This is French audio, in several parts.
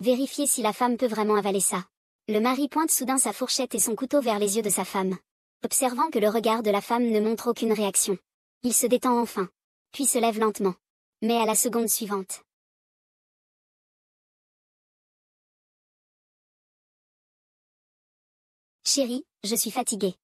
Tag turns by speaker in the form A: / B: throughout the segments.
A: Vérifier si la femme peut vraiment avaler ça. Le mari pointe soudain sa fourchette et son couteau vers les yeux de sa femme. Observant que le regard de la femme ne montre aucune réaction. Il se détend enfin. Puis se lève lentement. Mais à la seconde suivante. Chérie, je suis fatiguée.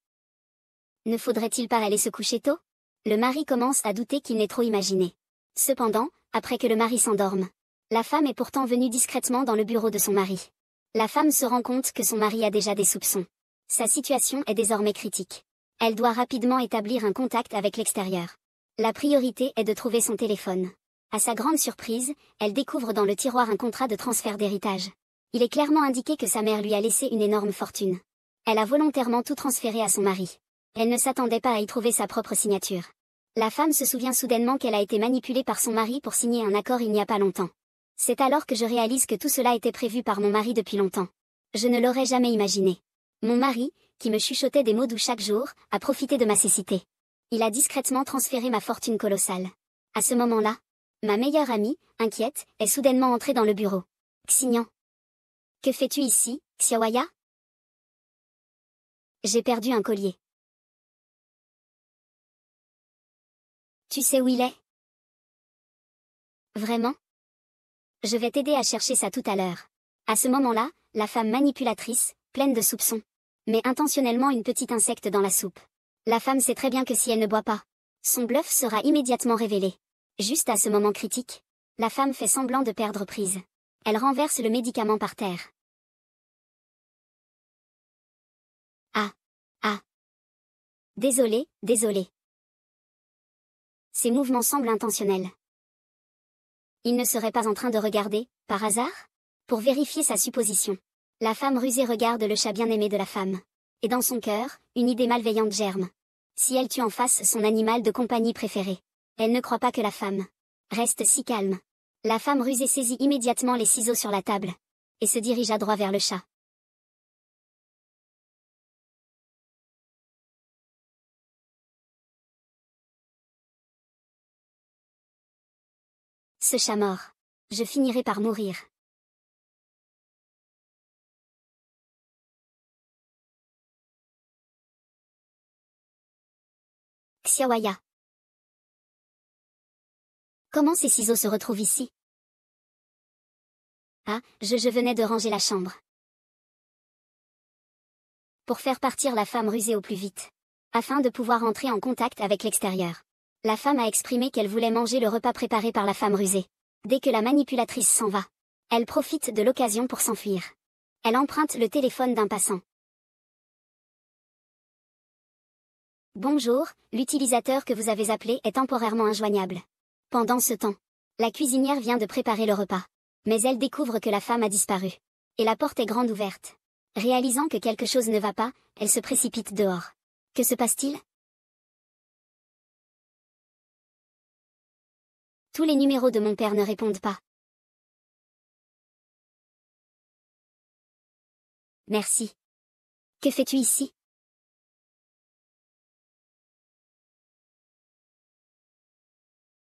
A: Ne faudrait-il pas aller se coucher tôt? Le mari commence à douter qu'il n'ait trop imaginé. Cependant, après que le mari s'endorme, la femme est pourtant venue discrètement dans le bureau de son mari. La femme se rend compte que son mari a déjà des soupçons. Sa situation est désormais critique. Elle doit rapidement établir un contact avec l'extérieur. La priorité est de trouver son téléphone. À sa grande surprise, elle découvre dans le tiroir un contrat de transfert d'héritage. Il est clairement indiqué que sa mère lui a laissé une énorme fortune. Elle a volontairement tout transféré à son mari. Elle ne s'attendait pas à y trouver sa propre signature. La femme se souvient soudainement qu'elle a été manipulée par son mari pour signer un accord il n'y a pas longtemps. C'est alors que je réalise que tout cela était prévu par mon mari depuis longtemps. Je ne l'aurais jamais imaginé. Mon mari, qui me chuchotait des mots doux chaque jour, a profité de ma cécité. Il a discrètement transféré ma fortune colossale. À ce moment-là, ma meilleure amie, inquiète, est soudainement entrée dans le bureau. Xignan. Que fais-tu ici, Xiaoya? J'ai perdu un collier. Tu sais où il est? Vraiment? Je vais t'aider à chercher ça tout à l'heure. À ce moment-là, la femme manipulatrice, pleine de soupçons, met intentionnellement une petite insecte dans la soupe. La femme sait très bien que si elle ne boit pas, son bluff sera immédiatement révélé. Juste à ce moment critique, la femme fait semblant de perdre prise. Elle renverse le médicament par terre. Ah. Ah. Désolé, désolé. Ces mouvements semblent intentionnels. Il ne serait pas en train de regarder, par hasard? Pour vérifier sa supposition. La femme rusée regarde le chat bien-aimé de la femme. Et dans son cœur, une idée malveillante germe. Si elle tue en face son animal de compagnie préféré. Elle ne croit pas que la femme reste si calme. La femme rusée saisit immédiatement les ciseaux sur la table. Et se dirigea droit vers le chat. Ce chat mort. Je finirai par mourir. Xiaoya. Comment ces ciseaux se retrouvent ici? Ah, je venais de ranger la chambre. Pour faire partir la femme rusée au plus vite. Afin de pouvoir entrer en contact avec l'extérieur. La femme a exprimé qu'elle voulait manger le repas préparé par la femme rusée. Dès que la manipulatrice s'en va, elle profite de l'occasion pour s'enfuir. Elle emprunte le téléphone d'un passant. Bonjour, l'utilisateur que vous avez appelé est temporairement injoignable. Pendant ce temps, la cuisinière vient de préparer le repas. Mais elle découvre que la femme a disparu. Et la porte est grande ouverte. Réalisant que quelque chose ne va pas, elle se précipite dehors. Que se passe-t-il? Tous les numéros de mon père ne répondent pas. Merci. Que fais-tu ici?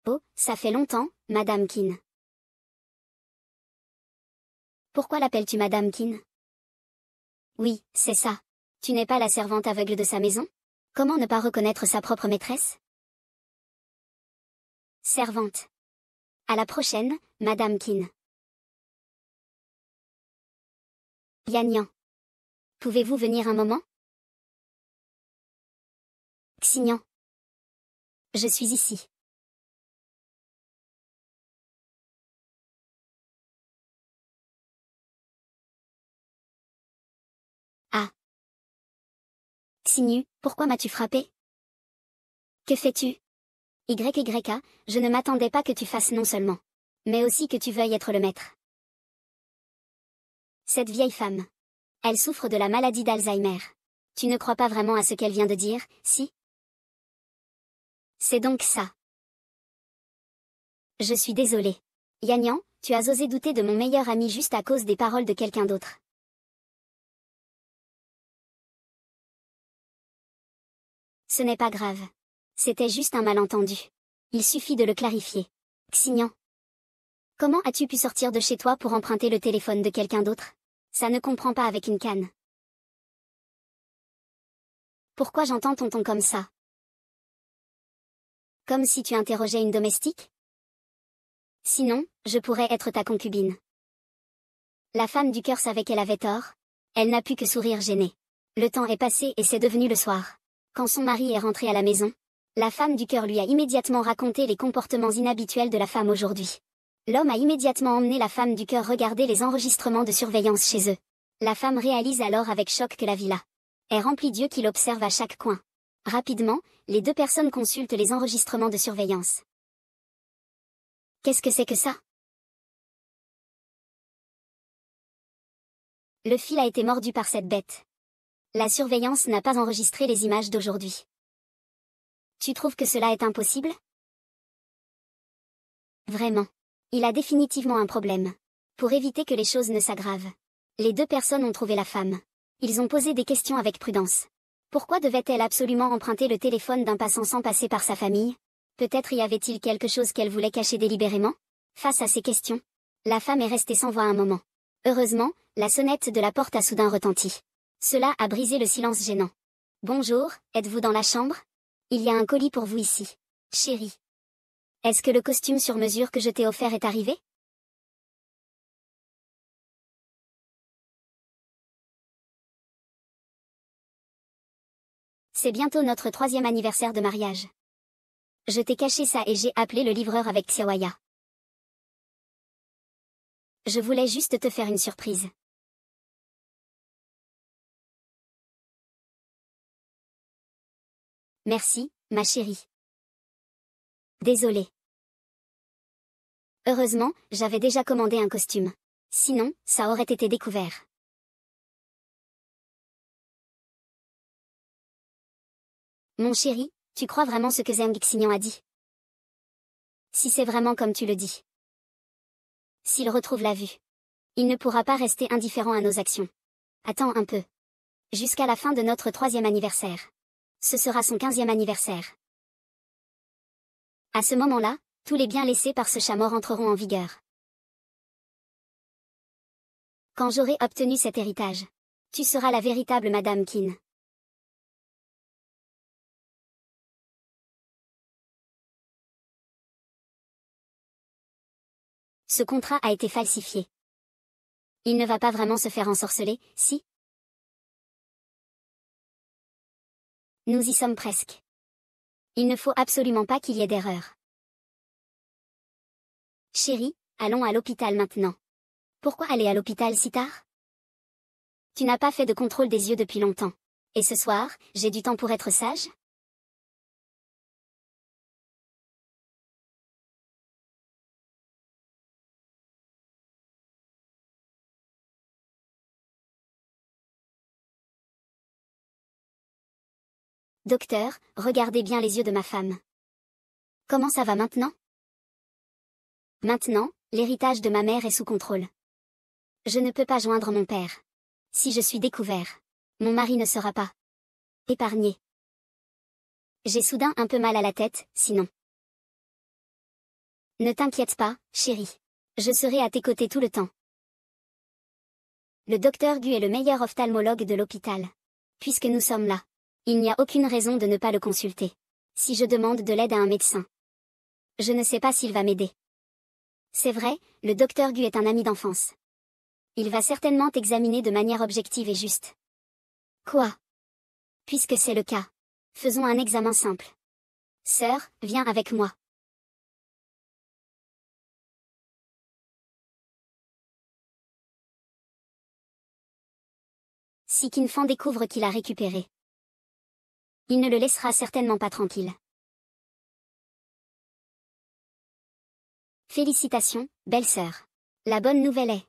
A: Oh, ça fait longtemps, Madame Kin. Pourquoi l'appelles-tu Madame Kin? Oui, c'est ça. Tu n'es pas la servante aveugle de sa maison? Comment ne pas reconnaître sa propre maîtresse? Servante. À la prochaine, Madame Kin. Yanyan. Pouvez-vous venir un moment? Xignan. Je suis ici. Ah. Xignu, pourquoi m'as-tu frappé? Que fais-tu? YYA, je ne m'attendais pas que tu fasses non seulement, mais aussi que tu veuilles être le maître. Cette vieille femme. Elle souffre de la maladie d'Alzheimer. Tu ne crois pas vraiment à ce qu'elle vient de dire, si? C'est donc ça. Je suis désolée. Yanyan, tu as osé douter de mon meilleur ami juste à cause des paroles de quelqu'un d'autre. Ce n'est pas grave. C'était juste un malentendu. Il suffit de le clarifier. Xignan. Comment as-tu pu sortir de chez toi pour emprunter le téléphone de quelqu'un d'autre? Ça ne comprend pas avec une canne. Pourquoi j'entends ton ton comme ça? Comme si tu interrogeais une domestique? Sinon, je pourrais être ta concubine. La femme du cœur savait qu'elle avait tort. Elle n'a pu que sourire gênée. Le temps est passé et c'est devenu le soir. Quand son mari est rentré à la maison, la femme du cœur lui a immédiatement raconté les comportements inhabituels de la femme aujourd'hui. L'homme a immédiatement emmené la femme du cœur regarder les enregistrements de surveillance chez eux. La femme réalise alors avec choc que la villa est remplie d'yeux qui l'observent à chaque coin. Rapidement, les deux personnes consultent les enregistrements de surveillance. Qu'est-ce que c'est que ça? Le fil a été mordu par cette bête. La surveillance n'a pas enregistré les images d'aujourd'hui. Tu trouves que cela est impossible? Vraiment. Il a définitivement un problème. Pour éviter que les choses ne s'aggravent, les deux personnes ont trouvé la femme. Ils ont posé des questions avec prudence. Pourquoi devait-elle absolument emprunter le téléphone d'un passant sans passer par sa famille? Peut-être y avait-il quelque chose qu'elle voulait cacher délibérément? Face à ces questions, la femme est restée sans voix un moment. Heureusement, la sonnette de la porte a soudain retenti. Cela a brisé le silence gênant. Bonjour, êtes-vous dans la chambre? Il y a un colis pour vous ici. Chérie. Est-ce que le costume sur mesure que je t'ai offert est arrivé? C'est bientôt notre 3e anniversaire de mariage. Je t'ai caché ça et j'ai appelé le livreur avec Xiaoya. Je voulais juste te faire une surprise. Merci, ma chérie. Désolée. Heureusement, j'avais déjà commandé un costume. Sinon, ça aurait été découvert. Mon chéri, tu crois vraiment ce que Zheng Xignan a dit? Si c'est vraiment comme tu le dis. S'il retrouve la vue, il ne pourra pas rester indifférent à nos actions. Attends un peu. Jusqu'à la fin de notre 3e anniversaire. Ce sera son 15e anniversaire. À ce moment-là, tous les biens laissés par ce chat mort entreront en vigueur. Quand j'aurai obtenu cet héritage, tu seras la véritable Madame Qin. Ce contrat a été falsifié. Il ne va pas vraiment se faire ensorceler, si? Nous y sommes presque. Il ne faut absolument pas qu'il y ait d'erreur. Chérie, allons à l'hôpital maintenant. Pourquoi aller à l'hôpital si tard? Tu n'as pas fait de contrôle des yeux depuis longtemps. Et ce soir, j'ai du temps pour être sage? Docteur, regardez bien les yeux de ma femme. Comment ça va maintenant? Maintenant, l'héritage de ma mère est sous contrôle. Je ne peux pas joindre mon père. Si je suis découvert, mon mari ne sera pas épargné. J'ai soudain un peu mal à la tête, sinon. Ne t'inquiète pas, chérie. Je serai à tes côtés tout le temps. Le docteur Gu est le meilleur ophtalmologue de l'hôpital. Puisque nous sommes là, il n'y a aucune raison de ne pas le consulter. Si je demande de l'aide à un médecin, je ne sais pas s'il va m'aider. C'est vrai, le docteur Gu est un ami d'enfance. Il va certainement t'examiner de manière objective et juste. Quoi? Puisque c'est le cas. Faisons un examen simple. Sœur, viens avec moi. Si Qin Fan découvre qu'il a récupéré, il ne le laissera certainement pas tranquille. Félicitations, belle sœur. La bonne nouvelle est...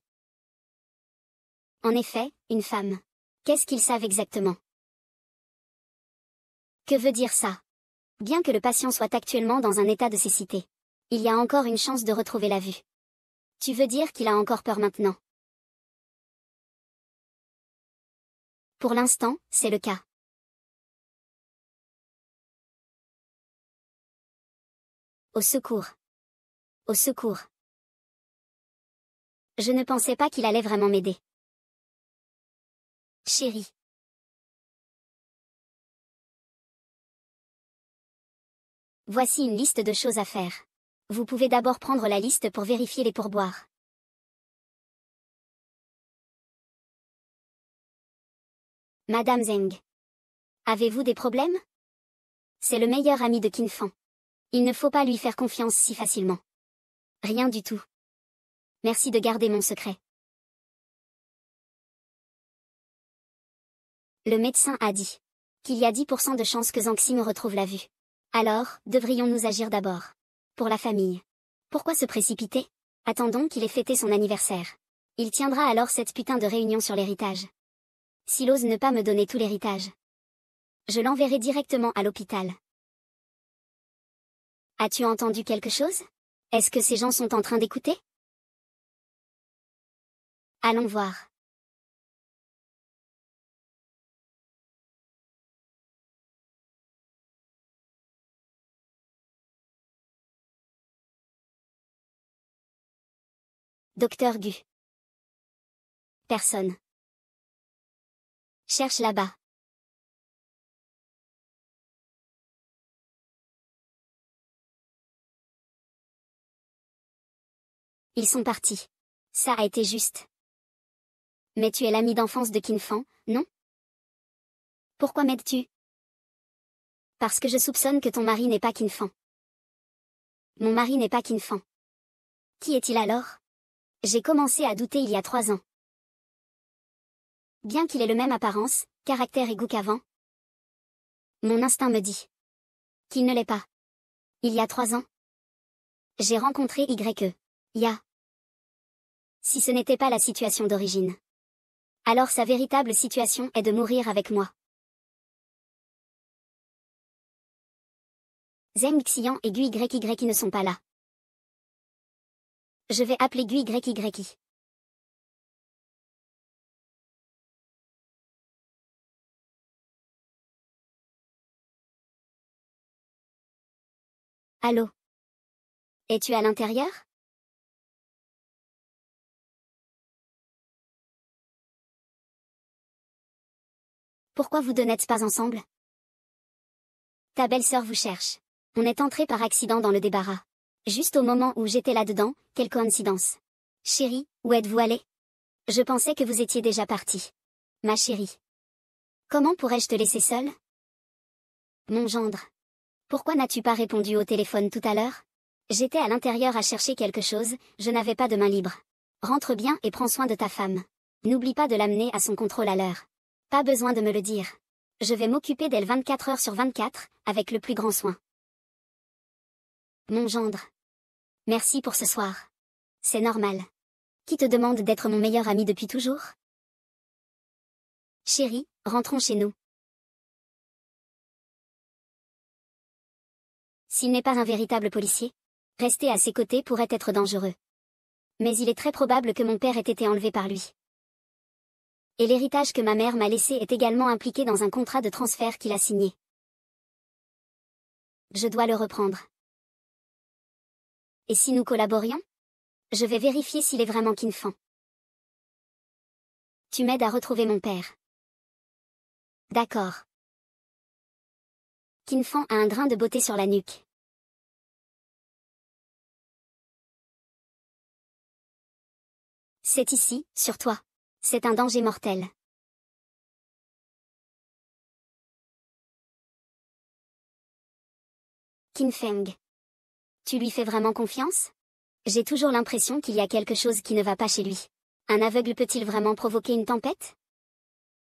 A: En effet, une femme. Qu'est-ce qu'ils savent exactement? Que veut dire ça? Bien que le patient soit actuellement dans un état de cécité, il y a encore une chance de retrouver la vue. Tu veux dire qu'il a encore peur maintenant? Pour l'instant, c'est le cas. Au secours. Au secours. Je ne pensais pas qu'il allait vraiment m'aider. Chérie. Voici une liste de choses à faire. Vous pouvez d'abord prendre la liste pour vérifier les pourboires. Madame Zeng. Avez-vous des problèmes? C'est le meilleur ami de Qin Fan. Il ne faut pas lui faire confiance si facilement. Rien du tout. Merci de garder mon secret. Le médecin a dit qu'il y a 10% de chances que Zhang Xi me retrouve la vue. Alors, devrions-nous agir d'abord? Pour la famille. Pourquoi se précipiter? Attendons qu'il ait fêté son anniversaire. Il tiendra alors cette putain de réunion sur l'héritage. S'il ose ne pas me donner tout l'héritage, je l'enverrai directement à l'hôpital. As-tu entendu quelque chose? Est-ce que ces gens sont en train d'écouter? Allons voir. Docteur Gu. Personne. Cherche là-bas. Ils sont partis. Ça a été juste. Mais tu es l'ami d'enfance de Qin Fan, non? Pourquoi m'aides-tu? Parce que je soupçonne que ton mari n'est pas Qin Fan. Mon mari n'est pas Qin Fan. Qui est-il alors? J'ai commencé à douter il y a 3 ans. Bien qu'il ait le même apparence, caractère et goût qu'avant, mon instinct me dit qu'il ne l'est pas. Il y a 3 ans, j'ai rencontré Y. Ya. Si ce n'était pas la situation d'origine, alors sa véritable situation est de mourir avec moi. Zheng Xian et Gu YY ne sont pas là. Je vais appeler Gu YY. Allô? Es-tu à l'intérieur? Pourquoi vous deux n'êtes pas ensemble? Ta belle-sœur vous cherche. On est entré par accident dans le débarras. Juste au moment où j'étais là-dedans, quelle coïncidence. Chérie, où êtes-vous allée? Je pensais que vous étiez déjà partie. Ma chérie. Comment pourrais-je te laisser seule? Mon gendre. Pourquoi n'as-tu pas répondu au téléphone tout à l'heure? J'étais à l'intérieur à chercher quelque chose, je n'avais pas de main libre. Rentre bien et prends soin de ta femme. N'oublie pas de l'amener à son contrôle à l'heure. Pas besoin de me le dire. Je vais m'occuper d'elle 24 heures sur 24, avec le plus grand soin. Mon gendre. Merci pour ce soir. C'est normal. Qui te demande d'être mon meilleur ami depuis toujours? Chérie, rentrons chez nous. S'il n'est pas un véritable policier, rester à ses côtés pourrait être dangereux. Mais il est très probable que mon père ait été enlevé par lui. Et l'héritage que ma mère m'a laissé est également impliqué dans un contrat de transfert qu'il a signé. Je dois le reprendre. Et si nous collaborions? Je vais vérifier s'il est vraiment Qin Fan. Tu m'aides à retrouver mon père. D'accord. Qin Fan a un grain de beauté sur la nuque. C'est ici, sur toi. C'est un danger mortel. Qin Feng. Tu lui fais vraiment confiance? J'ai toujours l'impression qu'il y a quelque chose qui ne va pas chez lui. Un aveugle peut-il vraiment provoquer une tempête?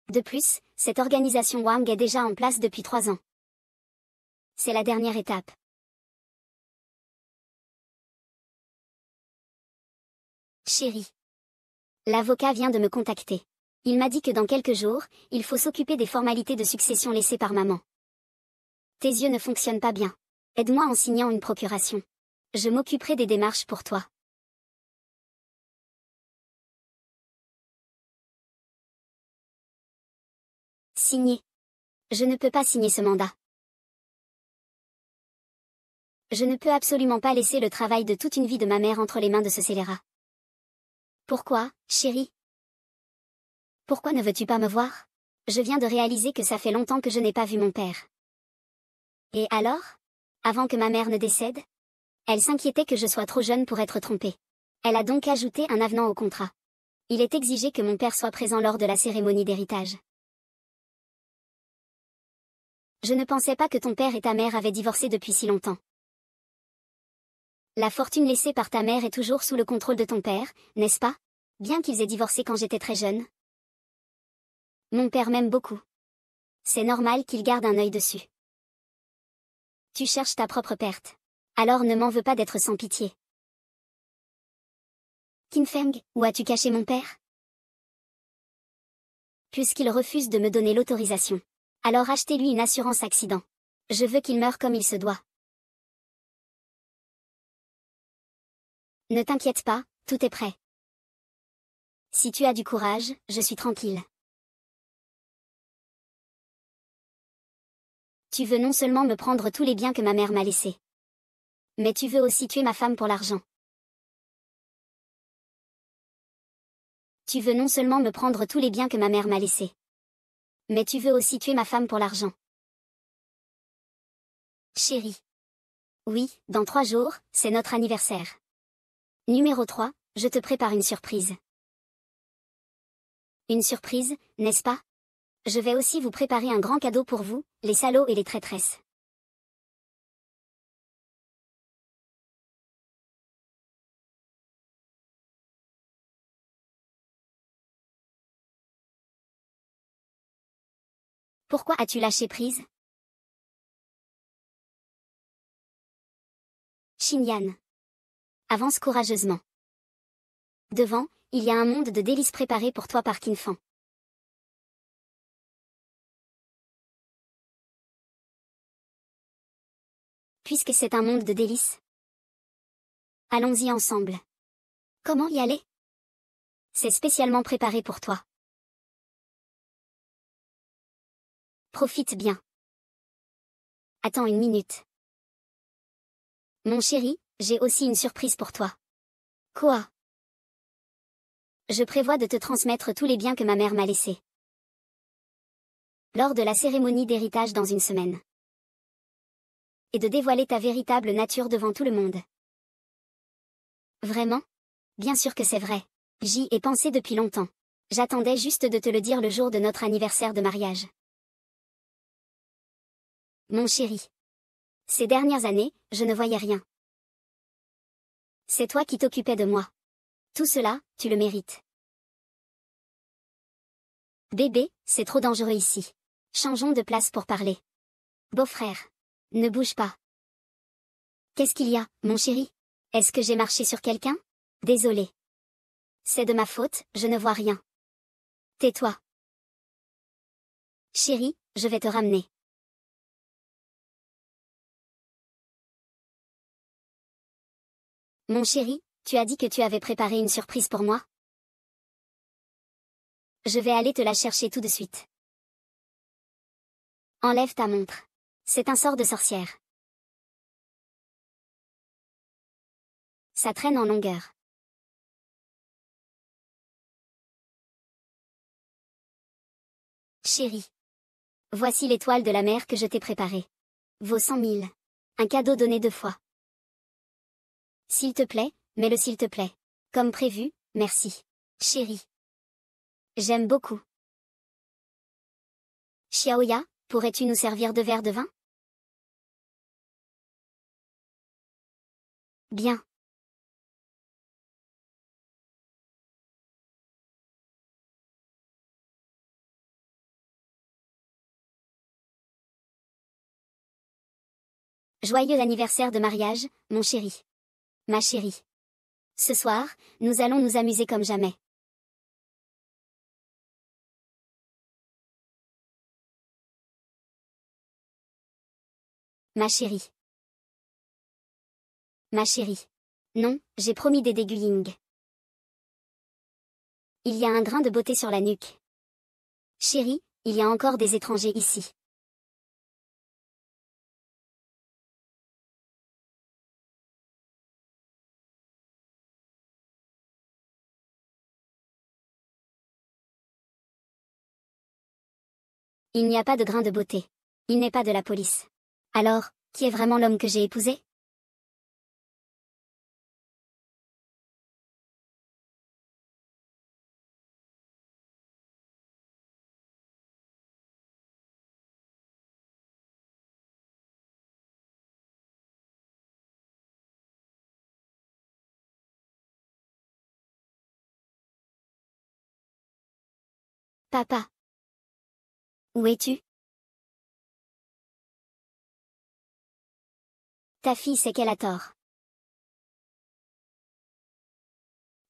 A: De plus, cette organisation Wang est déjà en place depuis 3 ans. C'est la dernière étape. Chérie. L'avocat vient de me contacter. Il m'a dit que dans quelques jours, il faut s'occuper des formalités de succession laissées par maman. Tes yeux ne fonctionnent pas bien. Aide-moi en signant une procuration. Je m'occuperai des démarches pour toi. Signer. Je ne peux pas signer ce mandat. Je ne peux absolument pas laisser le travail de toute une vie de ma mère entre les mains de ce scélérat. Pourquoi, chérie? Pourquoi ne veux-tu pas me voir? Je viens de réaliser que ça fait longtemps que je n'ai pas vu mon père. Et alors? Avant que ma mère ne décède? Elle s'inquiétait que je sois trop jeune pour être trompée. Elle a donc ajouté un avenant au contrat. Il est exigé que mon père soit présent lors de la cérémonie d'héritage. Je ne pensais pas que ton père et ta mère avaient divorcé depuis si longtemps. La fortune laissée par ta mère est toujours sous le contrôle de ton père, n'est-ce pas? Bien qu'ils aient divorcé quand j'étais très jeune. Mon père m'aime beaucoup. C'est normal qu'il garde un œil dessus. Tu cherches ta propre perte. Alors ne m'en veux pas d'être sans pitié. Qin Feng, où as-tu caché mon père? Puisqu'il refuse de me donner l'autorisation. Alors achetez-lui une assurance accident. Je veux qu'il meure comme il se doit. Ne t'inquiète pas, tout est prêt. Si tu as du courage, je suis tranquille. Tu veux non seulement me prendre tous les biens que ma mère m'a laissés. Mais tu veux aussi tuer ma femme pour l'argent. Tu veux non seulement me prendre tous les biens que ma mère m'a laissés. Mais tu veux aussi tuer ma femme pour l'argent. Chérie. Oui, dans 3 jours, c'est notre anniversaire. Numéro 3, je te prépare une surprise. Une surprise, n'est-ce pas? Je vais aussi vous préparer un grand cadeau pour vous, les salauds et les traîtresses. Pourquoi as-tu lâché prise? Xinyan. Avance courageusement. Devant, il y a un monde de délices préparé pour toi par Qin Feng. Puisque c'est un monde de délices. Allons-y ensemble. Comment y aller? C'est spécialement préparé pour toi. Profite bien. Attends une minute. Mon chéri, j'ai aussi une surprise pour toi. Quoi? Je prévois de te transmettre tous les biens que ma mère m'a laissés. Lors de la cérémonie d'héritage dans une semaine. Et de dévoiler ta véritable nature devant tout le monde. Vraiment? Bien sûr que c'est vrai. J'y ai pensé depuis longtemps. J'attendais juste de te le dire le jour de notre anniversaire de mariage. Mon chéri. Ces dernières années, je ne voyais rien. C'est toi qui t'occupais de moi. Tout cela, tu le mérites. Bébé, c'est trop dangereux ici. Changeons de place pour parler. Beau-frère. Ne bouge pas. Qu'est-ce qu'il y a, mon chéri? Est-ce que j'ai marché sur quelqu'un? Désolé. C'est de ma faute, je ne vois rien. Tais-toi. Chéri, je vais te ramener. Mon chéri, tu as dit que tu avais préparé une surprise pour moi? Je vais aller te la chercher tout de suite. Enlève ta montre. C'est un sort de sorcière. Ça traîne en longueur. Chérie. Voici l'étoile de la mer que je t'ai préparée. Vaut 100 000. Un cadeau donné 2 fois. S'il te plaît, mets-le s'il te plaît. Comme prévu, merci. Chérie. J'aime beaucoup. Xiaoya, pourrais-tu nous servir 2 verres de vin? Bien. Joyeux anniversaire de mariage, mon chéri. Ma chérie. Ce soir, nous allons nous amuser comme jamais. Ma chérie. Ma chérie. Non, j'ai promis des déguying. Il y a un grain de beauté sur la nuque. Chérie, il y a encore des étrangers ici. Il n'y a pas de grain de beauté. Il n'est pas de la police. Alors, qui est vraiment l'homme que j'ai épousé? Papa. Où es-tu? Ta fille sait qu'elle a tort.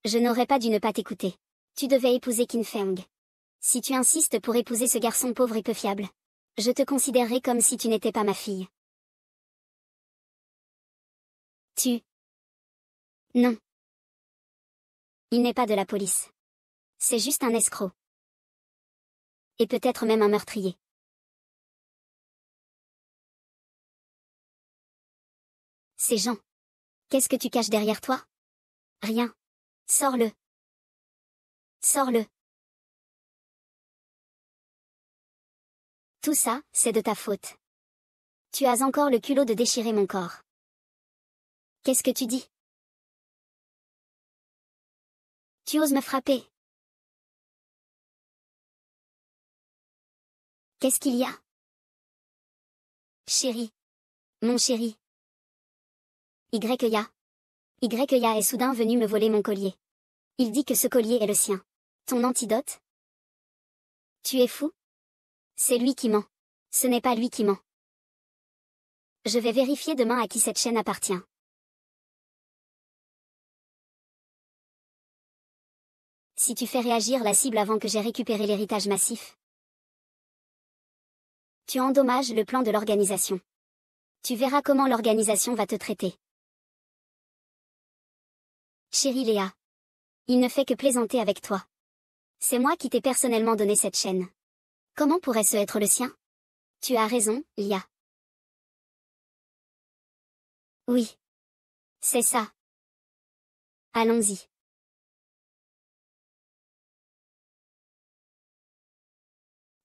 A: Je n'aurais pas dû ne pas t'écouter. Tu devais épouser Qin Feng. Si tu insistes pour épouser ce garçon pauvre et peu fiable, je te considérerai comme si tu n'étais pas ma fille. Tu... Non. Il n'est pas de la police. C'est juste un escroc. Et peut-être même un meurtrier. Ces gens. Qu'est-ce que tu caches derrière toi? Rien. Sors-le. Sors-le. Tout ça, c'est de ta faute. Tu as encore le culot de déchirer mon corps. Qu'est-ce que tu dis? Tu oses me frapper? Qu'est-ce qu'il y a? Chéri. Mon chéri. Ykya. Ykya est soudain venu me voler mon collier. Il dit que ce collier est le sien. Ton antidote? Tu es fou? C'est lui qui ment. Ce n'est pas lui qui ment. Je vais vérifier demain à qui cette chaîne appartient. Si tu fais réagir la cible avant que j'ai récupéré l'héritage massif, tu endommages le plan de l'organisation. Tu verras comment l'organisation va te traiter. Chérie Léa. Il ne fait que plaisanter avec toi. C'est moi qui t'ai personnellement donné cette chaîne. Comment pourrait-ce être le sien? Tu as raison, Lia. Oui. C'est ça. Allons-y.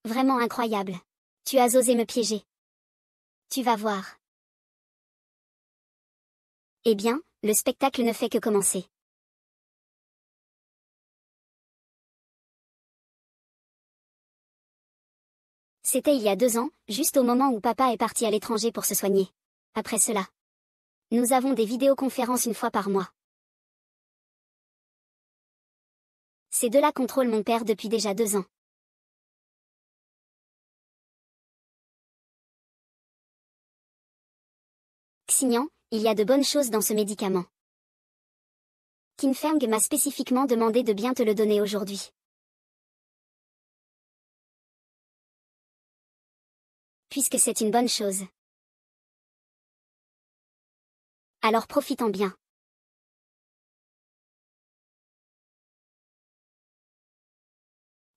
A: Vraiment incroyable. Tu as osé me piéger. Tu vas voir. Eh bien, le spectacle ne fait que commencer. C'était il y a 2 ans, juste au moment où papa est parti à l'étranger pour se soigner. Après cela, nous avons des vidéoconférences une fois par mois. Ces deux-là contrôlent mon père depuis déjà 2 ans. Xignan, il y a de bonnes choses dans ce médicament. Qin Feng m'a spécifiquement demandé de bien te le donner aujourd'hui. Puisque c'est une bonne chose. Alors profite-en bien.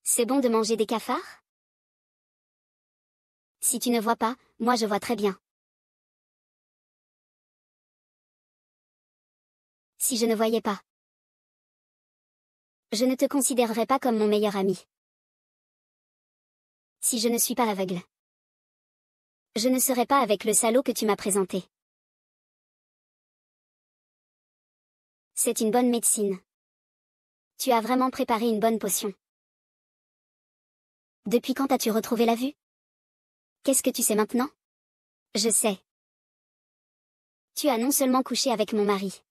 A: C'est bon de manger des cafards? Si tu ne vois pas, moi je vois très bien. Si je ne voyais pas, je ne te considérerais pas comme mon meilleur ami. Si je ne suis pas aveugle, je ne serais pas avec le salaud que tu m'as présenté. C'est une bonne médecine. Tu as vraiment préparé une bonne potion. Depuis quand as-tu retrouvé la vue? Qu'est-ce que tu sais maintenant? Je sais. Tu as non seulement couché avec mon mari.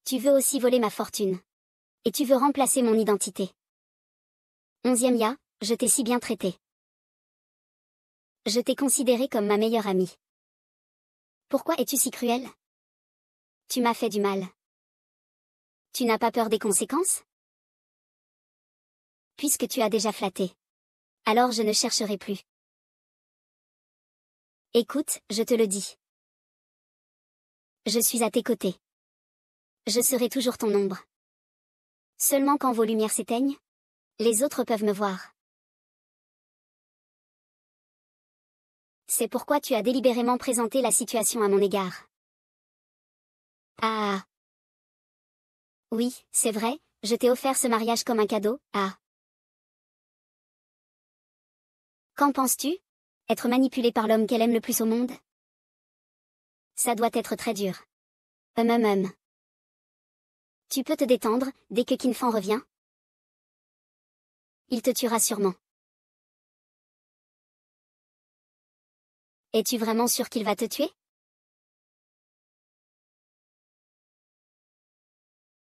A: Tu veux aussi voler ma fortune. Et tu veux remplacer mon identité. 11e Ya, je t'ai si bien traité. Je t'ai considéré comme ma meilleure amie. Pourquoi es-tu si cruel? Tu m'as fait du mal. Tu n'as pas peur des conséquences? Puisque tu as déjà flatté. Alors je ne chercherai plus. Écoute, je te le dis. Je suis à tes côtés. Je serai toujours ton ombre. Seulement quand vos lumières s'éteignent, les autres peuvent me voir. C'est pourquoi tu as délibérément présenté la situation à mon égard. Ah. Oui, c'est vrai, je t'ai offert ce mariage comme un cadeau, ah. Qu'en penses-tu? Être manipulée par l'homme qu'elle aime le plus au monde? Ça doit être très dur. Hum. Tu peux te détendre, dès que Kin Fan revient? Il te tuera sûrement. Es-tu vraiment sûr qu'il va te tuer?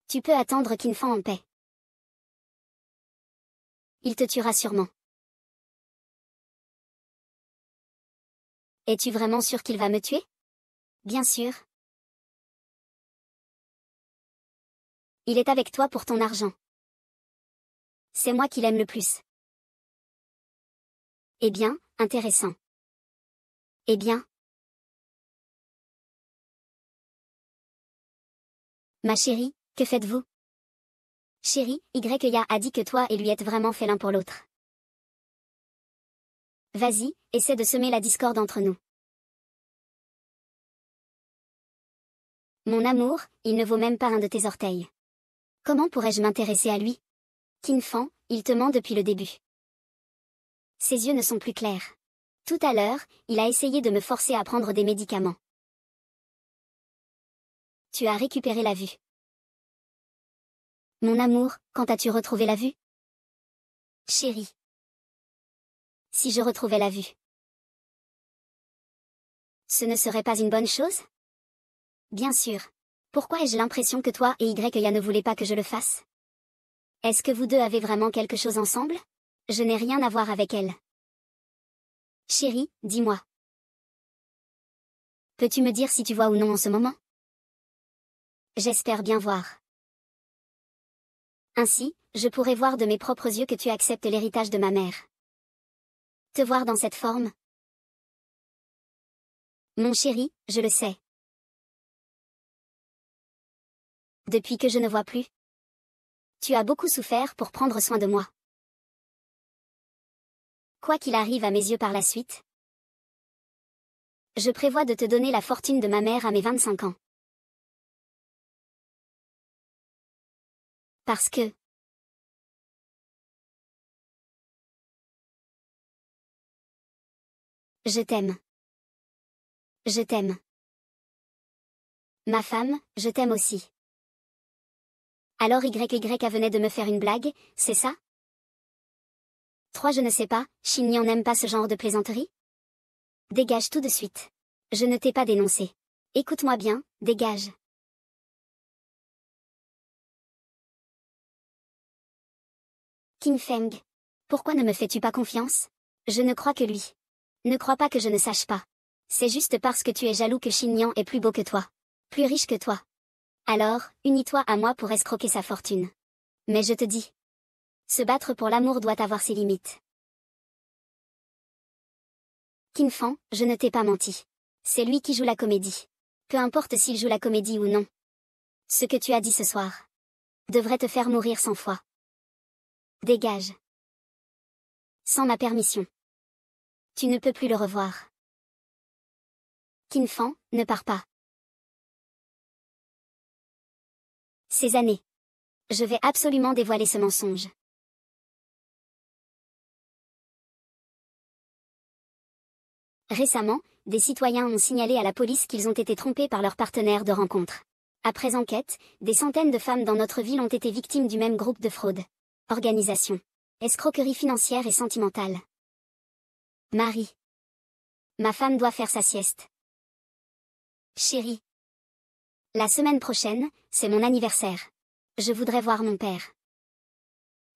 A: Tu peux attendre Kin Fan en paix. Il te tuera sûrement. Es-tu vraiment sûr qu'il va me tuer? Bien sûr. Il est avec toi pour ton argent. C'est moi qui l'aime le plus. Eh bien, intéressant. Eh bien. Ma chérie, que faites-vous? Chérie, Ya a dit que toi et lui êtes vraiment faits l'un pour l'autre. Vas-y, essaie de semer la discorde entre nous. Mon amour, il ne vaut même pas un de tes orteils. Comment pourrais-je m'intéresser à lui? Kin Fan, il te ment depuis le début. Ses yeux ne sont plus clairs. Tout à l'heure, il a essayé de me forcer à prendre des médicaments. Tu as récupéré la vue. Mon amour, quand as-tu retrouvé la vue? Chérie. Si je retrouvais la vue. Ce ne serait pas une bonne chose? Bien sûr. Pourquoi ai-je l'impression que toi et Ya ne voulaient pas que je le fasse? Est-ce que vous deux avez vraiment quelque chose ensemble? Je n'ai rien à voir avec elle. Chérie, dis-moi. Peux-tu me dire si tu vois ou non en ce moment? J'espère bien voir. Ainsi, je pourrai voir de mes propres yeux que tu acceptes l'héritage de ma mère. Te voir dans cette forme? Mon chéri, je le sais. Depuis que je ne vois plus. Tu as beaucoup souffert pour prendre soin de moi. Quoi qu'il arrive à mes yeux par la suite. Je prévois de te donner la fortune de ma mère à mes 25 ans. Parce que... Je t'aime. Je t'aime. Ma femme, je t'aime aussi. Alors YYA venait de me faire une blague, c'est ça? 3. Je ne sais pas, Shin-Yan n'aime pas ce genre de plaisanterie? Dégage tout de suite. Je ne t'ai pas dénoncé. Écoute-moi bien, dégage. King Feng. Pourquoi ne me fais-tu pas confiance? Je ne crois que lui. Ne crois pas que je ne sache pas. C'est juste parce que tu es jaloux que Shin-Yan est plus beau que toi. Plus riche que toi. Alors, unis-toi à moi pour escroquer sa fortune. Mais je te dis. Se battre pour l'amour doit avoir ses limites. Kin Fan, je ne t'ai pas menti. C'est lui qui joue la comédie. Peu importe s'il joue la comédie ou non. Ce que tu as dit ce soir devrait te faire mourir 100 fois. Dégage. Sans ma permission. Tu ne peux plus le revoir. Kin Fan, ne pars pas. Ces années. Je vais absolument dévoiler ce mensonge. Récemment, des citoyens ont signalé à la police qu'ils ont été trompés par leur partenaire de rencontre. Après enquête, des centaines de femmes dans notre ville ont été victimes du même groupe de fraude. Organisation. Escroquerie financière et sentimentale. Marie. Ma femme doit faire sa sieste. Chérie. La semaine prochaine, c'est mon anniversaire. Je voudrais voir mon père.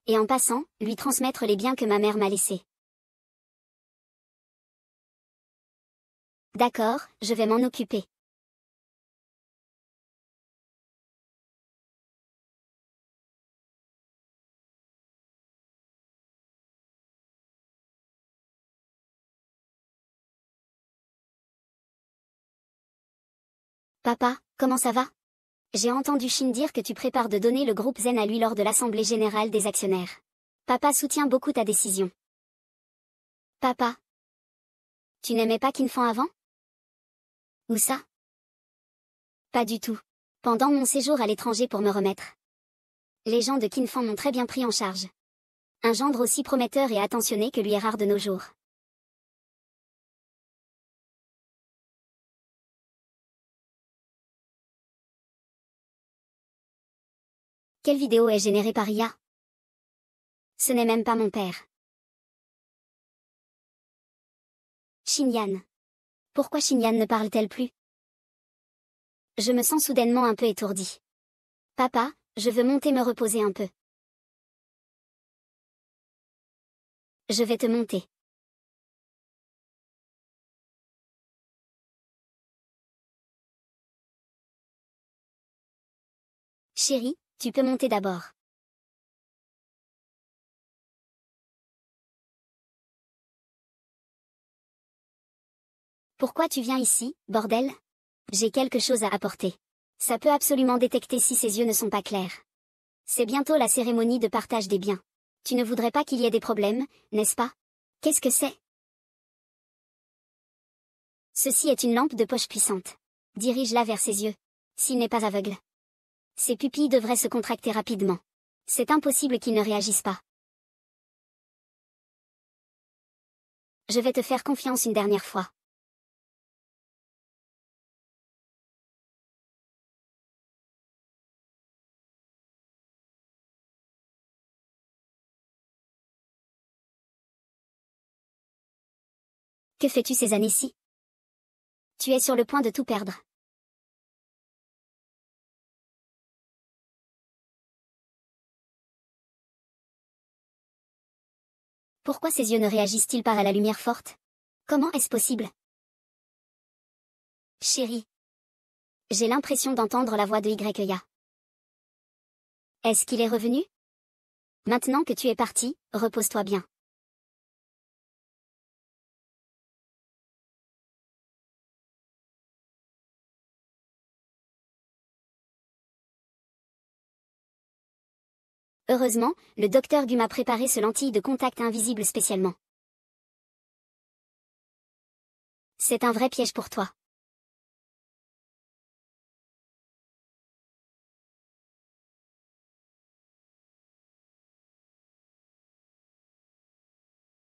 A: Et en passant, lui transmettre les biens que ma mère m'a laissés. D'accord, je vais m'en occuper. Papa, comment ça va? J'ai entendu Shin dire que tu prépares de donner le groupe Zen à lui lors de l'Assemblée Générale des actionnaires. Papa soutient beaucoup ta décision. Papa. Tu n'aimais pas Kin Fan avant? Où ça? Pas du tout. Pendant mon séjour à l'étranger pour me remettre. Les gens de Kin Fan m'ont très bien pris en charge. Un gendre aussi prometteur et attentionné que lui est rare de nos jours. Quelle vidéo est générée par IA? Ce n'est même pas mon père. Xinyan. Pourquoi Xinyan ne parle-t-elle plus? Je me sens soudainement un peu étourdie. Papa, je veux monter me reposer un peu. Je vais te monter. Chérie, tu peux monter d'abord. Pourquoi tu viens ici, bordel? J'ai quelque chose à apporter. Ça peut absolument détecter si ses yeux ne sont pas clairs. C'est bientôt la cérémonie de partage des biens. Tu ne voudrais pas qu'il y ait des problèmes, n'est-ce pas? Qu'est-ce que c'est? Ceci est une lampe de poche puissante. Dirige-la vers ses yeux. S'il n'est pas aveugle. Ses pupilles devraient se contracter rapidement. C'est impossible qu'il ne réagisse pas. Je vais te faire confiance une dernière fois. Que fais-tu ces années-ci? Tu es sur le point de tout perdre. Pourquoi ses yeux ne réagissent-ils pas à la lumière forte? Comment est-ce possible? Chérie. J'ai l'impression d'entendre la voix de YA. Est-ce qu'il est revenu? Maintenant que tu es parti, repose-toi bien. Heureusement, le docteur Gu m'a préparé ce lentille de contact invisible spécialement. C'est un vrai piège pour toi.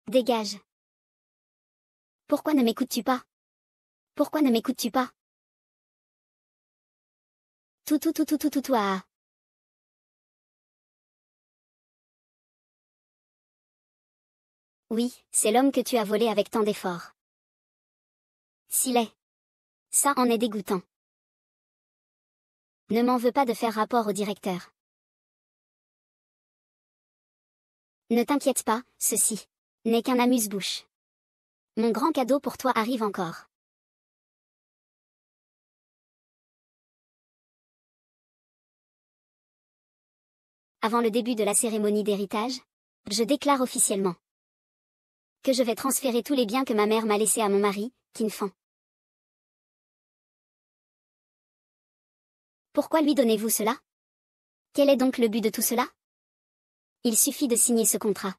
A: Dégage. Pourquoi ne m'écoutes-tu pas? Pourquoi ne m'écoutes-tu pas? Ah. Oui, c'est l'homme que tu as volé avec tant d'efforts. S'il est. Ça en est dégoûtant. Ne m'en veux pas de faire rapport au directeur. Ne t'inquiète pas, ceci n'est qu'un amuse-bouche. Mon grand cadeau pour toi arrive encore. Avant le début de la cérémonie d'héritage, je déclare officiellement que je vais transférer tous les biens que ma mère m'a laissés à mon mari, Qin Fan. Pourquoi lui donnez-vous cela? Quel est donc le but de tout cela? Il suffit de signer ce contrat.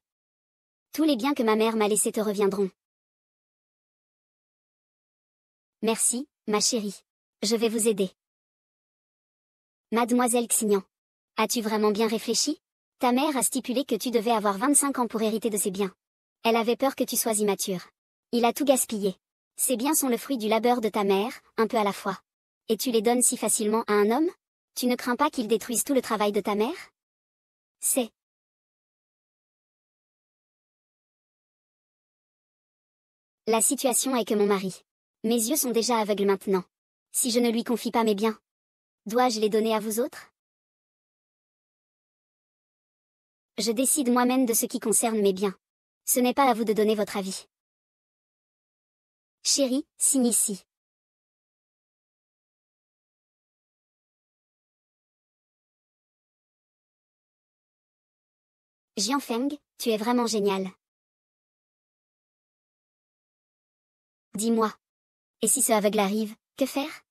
A: Tous les biens que ma mère m'a laissés te reviendront. Merci, ma chérie. Je vais vous aider. Mademoiselle Xignan. As-tu vraiment bien réfléchi? Ta mère a stipulé que tu devais avoir 25 ans pour hériter de ses biens. Elle avait peur que tu sois immature. Il a tout gaspillé. Ces biens sont le fruit du labeur de ta mère, un peu à la fois. Et tu les donnes si facilement à un homme? Tu ne crains pas qu'il détruise tout le travail de ta mère? C'est. La situation est que mon mari. Mes yeux sont déjà aveugles maintenant. Si je ne lui confie pas mes biens, dois-je les donner à vous autres? Je décide moi-même de ce qui concerne mes biens. Ce n'est pas à vous de donner votre avis. Chérie, signe ici. Jianfeng, tu es vraiment génial. Dis-moi. Et si ce aveugle arrive, que faire?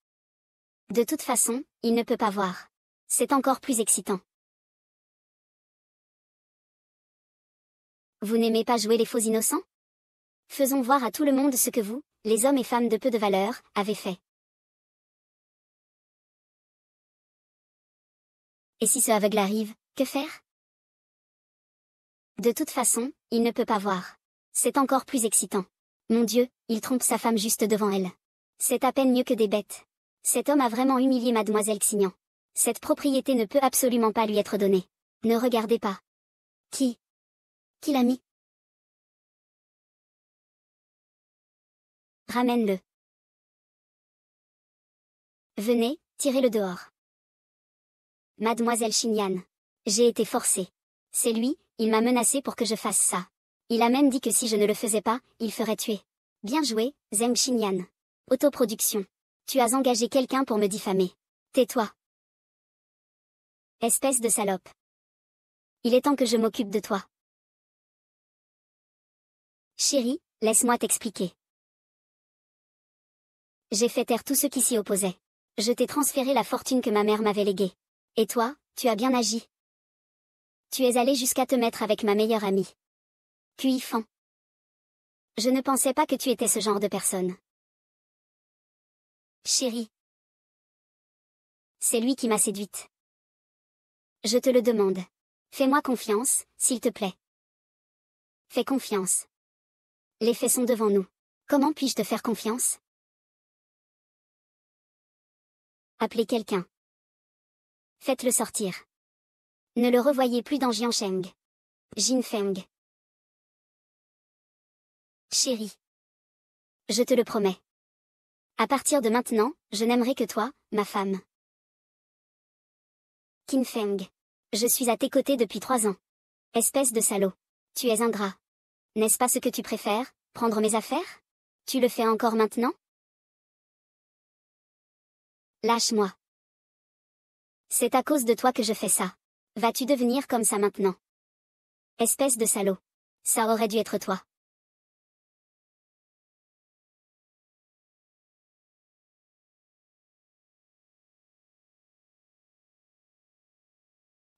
A: De toute façon, il ne peut pas voir. C'est encore plus excitant. Vous n'aimez pas jouer les faux innocents? Faisons voir à tout le monde ce que vous, les hommes et femmes de peu de valeur, avez fait. Et si ce aveugle arrive, que faire? De toute façon, il ne peut pas voir. C'est encore plus excitant. Mon Dieu, il trompe sa femme juste devant elle. C'est à peine mieux que des bêtes. Cet homme a vraiment humilié Mademoiselle Xignan. Cette propriété ne peut absolument pas lui être donnée. Ne regardez pas. Qui? Qui l'a mis? Ramène-le. Venez, tirez-le dehors. Mademoiselle Xinyan. J'ai été forcée. C'est lui, il m'a menacé pour que je fasse ça. Il a même dit que si je ne le faisais pas, il ferait tuer. Bien joué, Zheng Xinyan. Autoproduction. Tu as engagé quelqu'un pour me diffamer. Tais-toi. Espèce de salope. Il est temps que je m'occupe de toi. Chérie, laisse-moi t'expliquer. J'ai fait taire tous ceux qui s'y opposaient. Je t'ai transféré la fortune que ma mère m'avait léguée. Et toi, tu as bien agi. Tu es allé jusqu'à te mettre avec ma meilleure amie. Puis Fan. Je ne pensais pas que tu étais ce genre de personne. Chérie. C'est lui qui m'a séduite. Je te le demande. Fais-moi confiance, s'il te plaît. Fais confiance. Les faits sont devant nous. Comment puis-je te faire confiance? Appelez quelqu'un. Faites-le sortir. Ne le revoyez plus dans Jiansheng. Jinfeng. Chérie. Je te le promets. À partir de maintenant, je n'aimerai que toi, ma femme. Qinfeng. Je suis à tes côtés depuis 3 ans. Espèce de salaud. Tu es ingrat. N'est-ce pas ce que tu préfères, prendre mes affaires? Tu le fais encore maintenant? Lâche-moi. C'est à cause de toi que je fais ça. Vas-tu devenir comme ça maintenant? Espèce de salaud. Ça aurait dû être toi.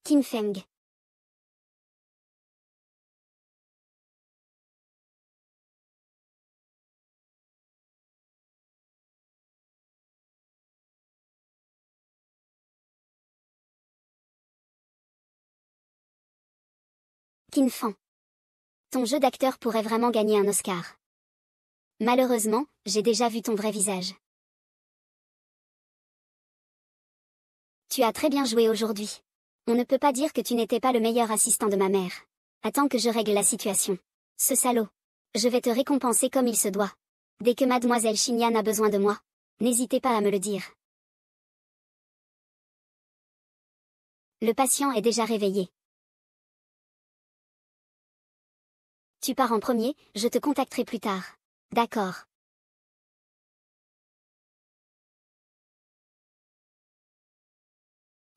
A: Qinfeng. Qinfang. Ton jeu d'acteur pourrait vraiment gagner un Oscar. Malheureusement, j'ai déjà vu ton vrai visage. Tu as très bien joué aujourd'hui. On ne peut pas dire que tu n'étais pas le meilleur assistant de ma mère. Attends que je règle la situation. Ce salaud. Je vais te récompenser comme il se doit. Dès que mademoiselle Xinyan a besoin de moi, n'hésitez pas à me le dire. Le patient est déjà réveillé. Tu pars en premier, je te contacterai plus tard. D'accord.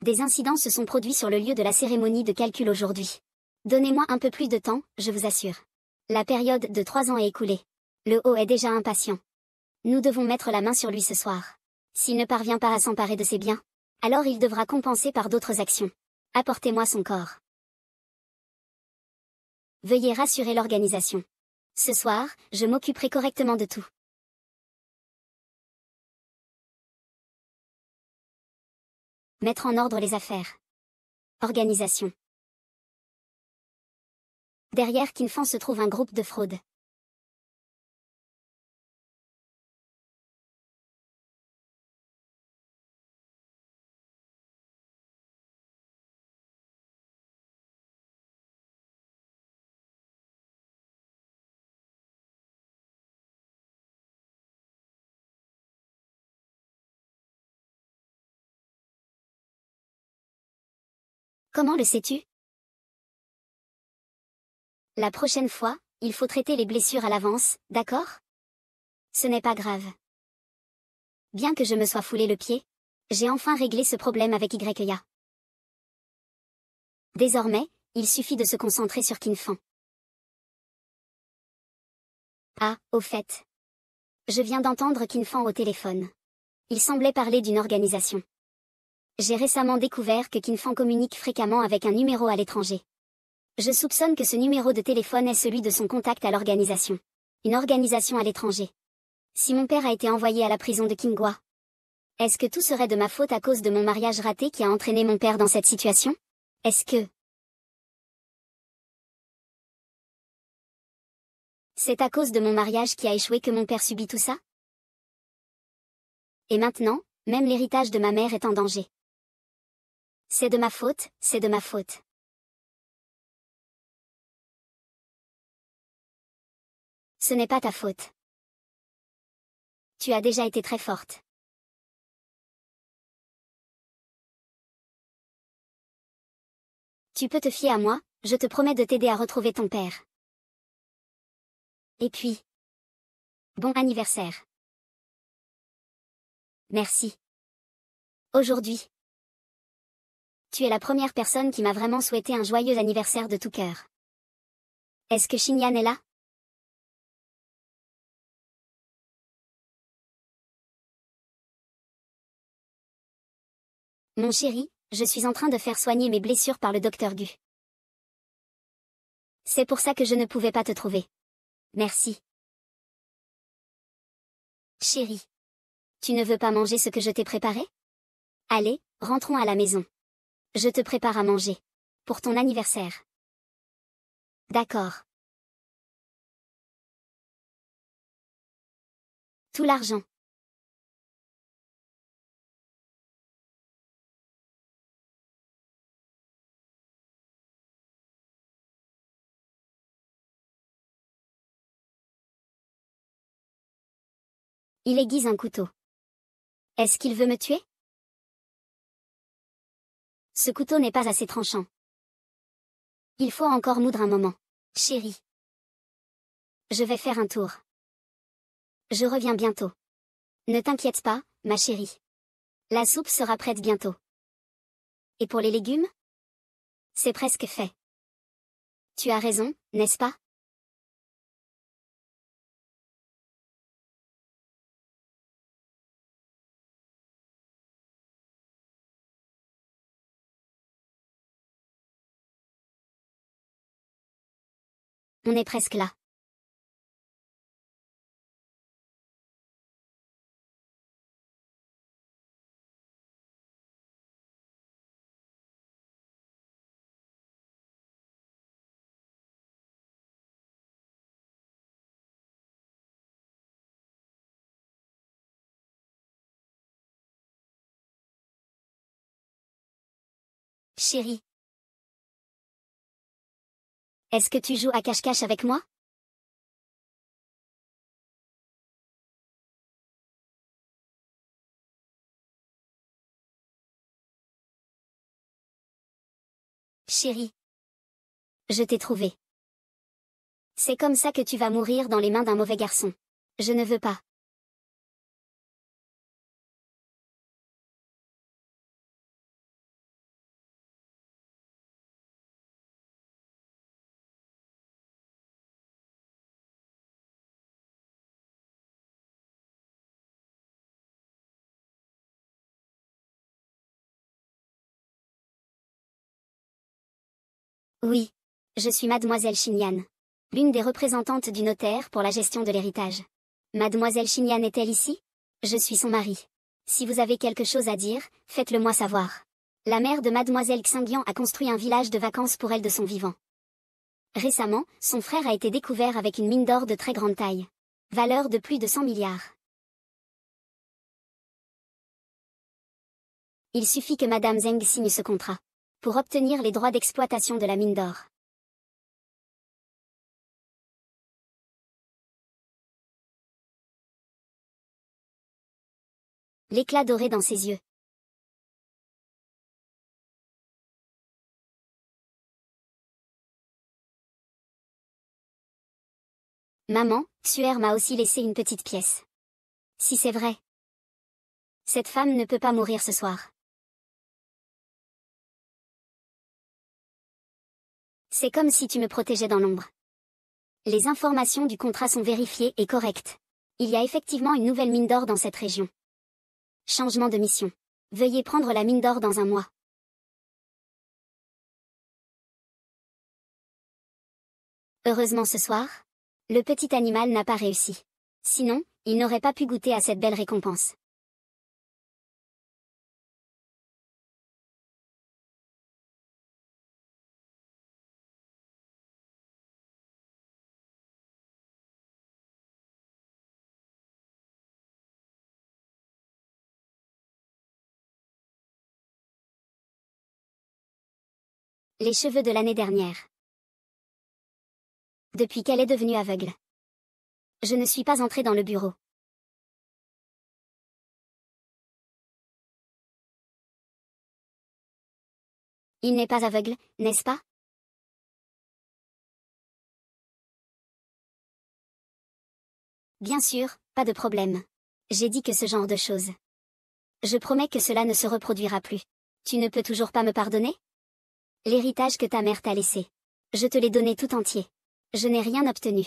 A: Des incidents se sont produits sur le lieu de la cérémonie de calcul aujourd'hui. Donnez-moi un peu plus de temps, je vous assure. La période de 3 ans est écoulée. Le haut est déjà impatient. Nous devons mettre la main sur lui ce soir. S'il ne parvient pas à s'emparer de ses biens, alors il devra compenser par d'autres actions. Apportez-moi son corps. Veuillez rassurer l'organisation. Ce soir, je m'occuperai correctement de tout. Mettre en ordre les affaires. Organisation. Derrière Qinfang se trouve un groupe de fraude. Comment le sais-tu? La prochaine fois, il faut traiter les blessures à l'avance, d'accord? Ce n'est pas grave. Bien que je me sois foulé le pied, j'ai enfin réglé ce problème avec YA. Désormais, il suffit de se concentrer sur Qinfang. Ah, au fait. Je viens d'entendre Qinfang au téléphone. Il semblait parler d'une organisation. J'ai récemment découvert que Qinfang communique fréquemment avec un numéro à l'étranger. Je soupçonne que ce numéro de téléphone est celui de son contact à l'organisation. Une organisation à l'étranger. Si mon père a été envoyé à la prison de Qinghua, est-ce que tout serait de ma faute à cause de mon mariage raté qui a entraîné mon père dans cette situation? Est-ce que c'est à cause de mon mariage qui a échoué que mon père subit tout ça? Et maintenant, même l'héritage de ma mère est en danger. C'est de ma faute, c'est de ma faute. Ce n'est pas ta faute. Tu as déjà été très forte. Tu peux te fier à moi, je te promets de t'aider à retrouver ton père. Et puis, bon anniversaire. Merci. Aujourd'hui, tu es la première personne qui m'a vraiment souhaité un joyeux anniversaire de tout cœur. Est-ce que Xingyan est là? Mon chéri, je suis en train de faire soigner mes blessures par le docteur Gu. C'est pour ça que je ne pouvais pas te trouver. Merci. Chéri. Tu ne veux pas manger ce que je t'ai préparé? Allez, rentrons à la maison. Je te prépare à manger. Pour ton anniversaire. D'accord. Tout l'argent. Il aiguise un couteau. Est-ce qu'il veut me tuer? Ce couteau n'est pas assez tranchant. Il faut encore moudre un moment. Chérie. Je vais faire un tour. Je reviens bientôt. Ne t'inquiète pas, ma chérie. La soupe sera prête bientôt. Et pour les légumes? C'est presque fait. Tu as raison, n'est-ce pas? On est presque là. Chérie. Est-ce que tu joues à cache-cache avec moi? Chérie. Je t'ai trouvé. C'est comme ça que tu vas mourir dans les mains d'un mauvais garçon. Je ne veux pas. Oui. Je suis Mademoiselle Xingyan. L'une des représentantes du notaire pour la gestion de l'héritage. Mademoiselle Xingyan est-elle ici? Je suis son mari. Si vous avez quelque chose à dire, faites-le moi savoir. La mère de Mademoiselle Xingyan a construit un village de vacances pour elle de son vivant. Récemment, son frère a été découvert avec une mine d'or de très grande taille. Valeur de plus de 100 milliards. Il suffit que Madame Zeng signe ce contrat. Pour obtenir les droits d'exploitation de la mine d'or. L'éclat doré dans ses yeux. Maman, Xuer m'a aussi laissé une petite pièce. Si c'est vrai. Cette femme ne peut pas mourir ce soir. C'est comme si tu me protégeais dans l'ombre. Les informations du contrat sont vérifiées et correctes. Il y a effectivement une nouvelle mine d'or dans cette région. Changement de mission. Veuillez prendre la mine d'or dans un mois. Heureusement ce soir, le petit animal n'a pas réussi. Sinon, il n'aurait pas pu goûter à cette belle récompense. Les cheveux de l'année dernière. Depuis qu'elle est devenue aveugle. Je ne suis pas entrée dans le bureau. Il n'est pas aveugle, n'est-ce pas? Bien sûr, pas de problème. J'ai dit que ce genre de choses. Je promets que cela ne se reproduira plus. Tu ne peux toujours pas me pardonner? L'héritage que ta mère t'a laissé. Je te l'ai donné tout entier. Je n'ai rien obtenu.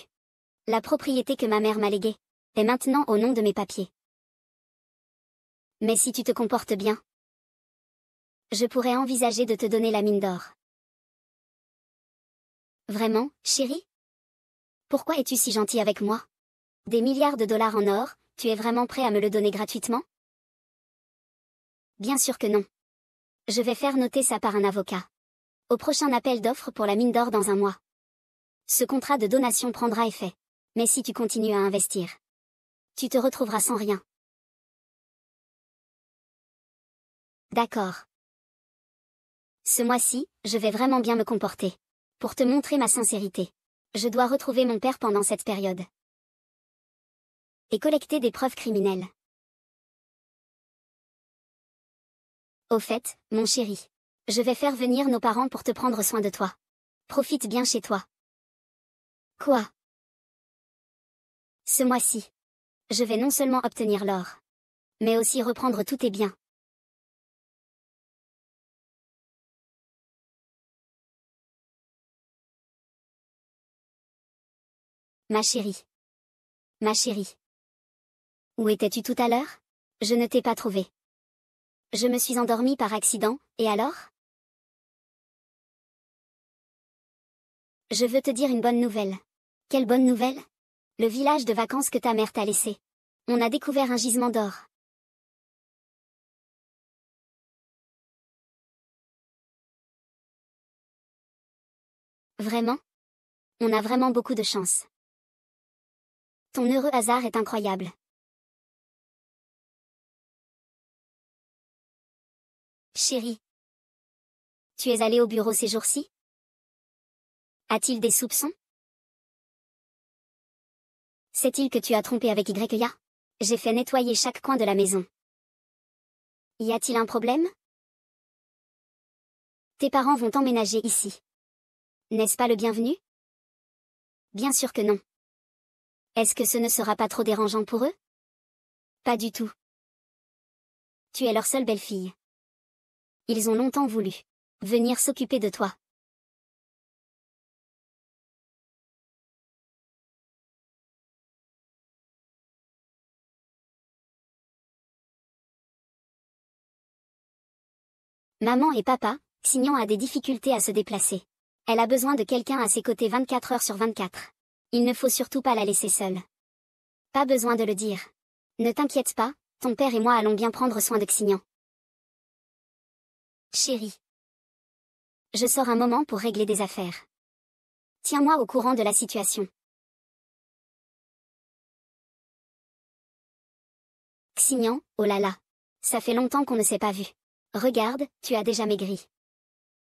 A: La propriété que ma mère m'a léguée est maintenant au nom de mes papiers. Mais si tu te comportes bien, je pourrais envisager de te donner la mine d'or. Vraiment, chérie? Pourquoi es-tu si gentil avec moi? Des milliards de dollars en or, tu es vraiment prêt à me le donner gratuitement? Bien sûr que non. Je vais faire noter ça par un avocat. Au prochain appel d'offres pour la mine d'or dans un mois. Ce contrat de donation prendra effet. Mais si tu continues à investir, tu te retrouveras sans rien. D'accord. Ce mois-ci, je vais vraiment bien me comporter. Pour te montrer ma sincérité. Je dois retrouver mon père pendant cette période. Et collecter des preuves criminelles. Au fait, mon chéri. Je vais faire venir nos parents pour te prendre soin de toi. Profite bien chez toi. Quoi? Ce mois-ci. Je vais non seulement obtenir l'or, mais aussi reprendre tous tes biens. Ma chérie. Ma chérie. Où étais-tu tout à l'heure? Je ne t'ai pas trouvé. Je me suis endormie par accident, et alors? Je veux te dire une bonne nouvelle. Quelle bonne nouvelle? Le village de vacances que ta mère t'a laissé. On a découvert un gisement d'or. Vraiment? On a vraiment beaucoup de chance. Ton heureux hasard est incroyable. Chérie. Tu es allée au bureau ces jours-ci? A-t-il des soupçons? Sait-il que tu as trompé avec YA? J'ai fait nettoyer chaque coin de la maison. Y a-t-il un problème? Tes parents vont emménager ici. N'est-ce pas le bienvenu? Bien sûr que non. Est-ce que ce ne sera pas trop dérangeant pour eux? Pas du tout. Tu es leur seule belle-fille. Ils ont longtemps voulu venir s'occuper de toi. Maman et papa, Signon a des difficultés à se déplacer. Elle a besoin de quelqu'un à ses côtés 24 heures sur 24. Il ne faut surtout pas la laisser seule. Pas besoin de le dire. Ne t'inquiète pas, ton père et moi allons bien prendre soin de Xignan. Chérie. Je sors un moment pour régler des affaires. Tiens-moi au courant de la situation. Xignan, oh là là. Ça fait longtemps qu'on ne s'est pas vu. Regarde, tu as déjà maigri.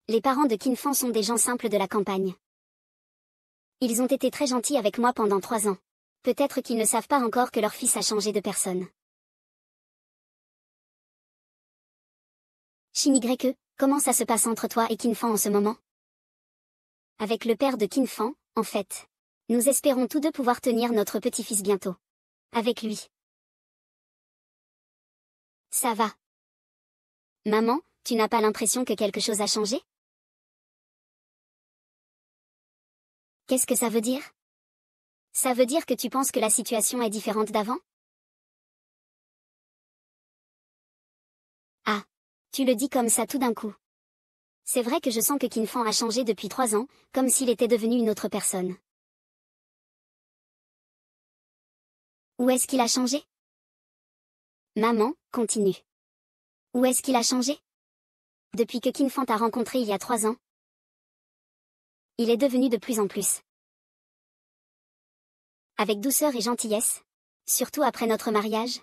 A: Les parents de Kinfan sont des gens simples de la campagne. Ils ont été très gentils avec moi pendant 3 ans. Peut-être qu'ils ne savent pas encore que leur fils a changé de personne. Shinigreque, comment ça se passe entre toi et Kinfan en ce moment? Avec le père de Kinfan, en fait. Nous espérons tous deux pouvoir tenir notre petit-fils bientôt. Avec lui. Ça va. Maman, tu n'as pas l'impression que quelque chose a changé? Qu'est-ce que ça veut dire? Ça veut dire que tu penses que la situation est différente d'avant? Ah. Tu le dis comme ça tout d'un coup. C'est vrai que je sens que Kinfan a changé depuis 3 ans, comme s'il était devenu une autre personne. Où est-ce qu'il a changé? Maman, continue. Où est-ce qu'il a changé? Depuis que Kinfan t'a rencontré il y a 3 ans. Il est devenu de plus en plus. Avec douceur et gentillesse. Surtout après notre mariage.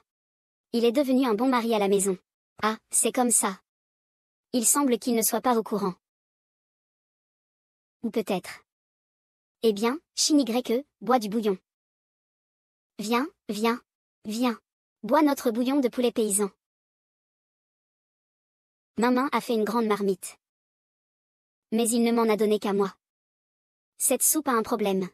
A: Il est devenu un bon mari à la maison. Ah, c'est comme ça. Il semble qu'il ne soit pas au courant. Ou peut-être. Eh bien, Shinigreque, bois du bouillon. Viens, viens, viens. Bois notre bouillon de poulet paysan. Maman a fait une grande marmite. Mais il ne m'en a donné qu'à moi. Cette soupe a un problème.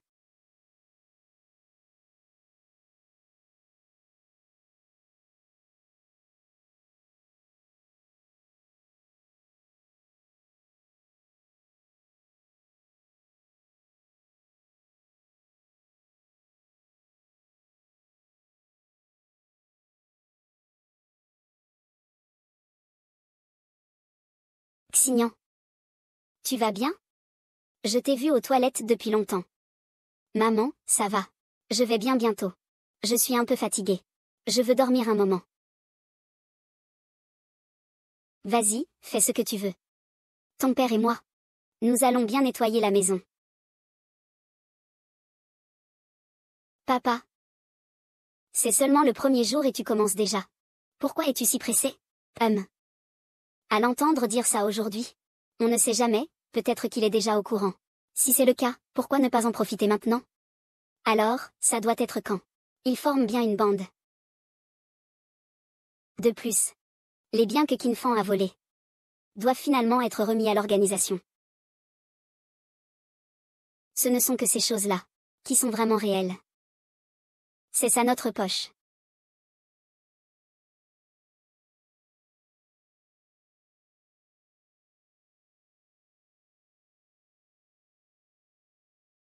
A: Xignan. Tu vas bien? Je t'ai vu aux toilettes depuis longtemps. Maman, ça va. Je vais bien bientôt. Je suis un peu fatiguée. Je veux dormir un moment. Vas-y, fais ce que tu veux. Ton père et moi. Nous allons bien nettoyer la maison. Papa. C'est seulement le premier jour et tu commences déjà. Pourquoi es-tu si pressé? À l'entendre dire ça aujourd'hui. On ne sait jamais, peut-être qu'il est déjà au courant. Si c'est le cas, pourquoi ne pas en profiter maintenant? Alors, ça doit être quand? Ils forment bien une bande. De plus, les biens que Kinfan a volés doivent finalement être remis à l'organisation. Ce ne sont que ces choses-là qui sont vraiment réelles. C'est ça notre poche.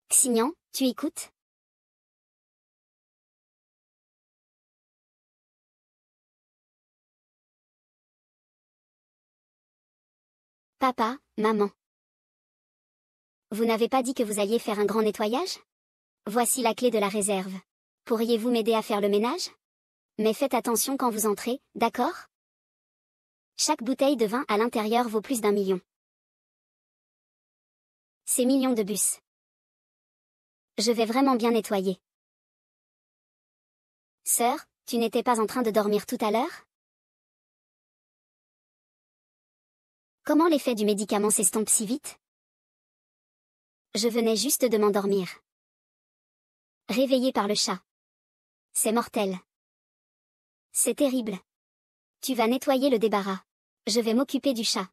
A: Xignan, tu écoutes? Papa, maman. Vous n'avez pas dit que vous alliez faire un grand nettoyage? Voici la clé de la réserve. Pourriez-vous m'aider à faire le ménage? Mais faites attention quand vous entrez, d'accord? Chaque bouteille de vin à l'intérieur vaut plus d'1 million. Ces millions de bus. Je vais vraiment bien nettoyer. Sœur, tu n'étais pas en train de dormir tout à l'heure? Comment l'effet du médicament s'estompe si vite? Je venais juste de m'endormir. Réveillé par le chat. C'est mortel. C'est terrible. Tu vas nettoyer le débarras. Je vais m'occuper du chat.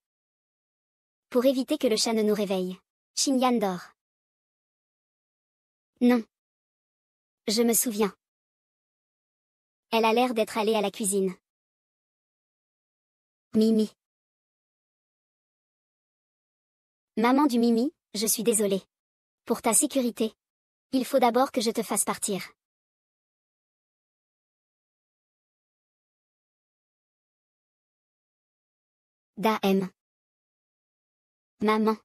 A: Pour éviter que le chat ne nous réveille. Xingyan dort. Non. Je me souviens. Elle a l'air d'être allée à la cuisine. Mimi. Maman du Mimi, je suis désolée. Pour ta sécurité. Il faut d'abord que je te fasse partir. Daem. Maman.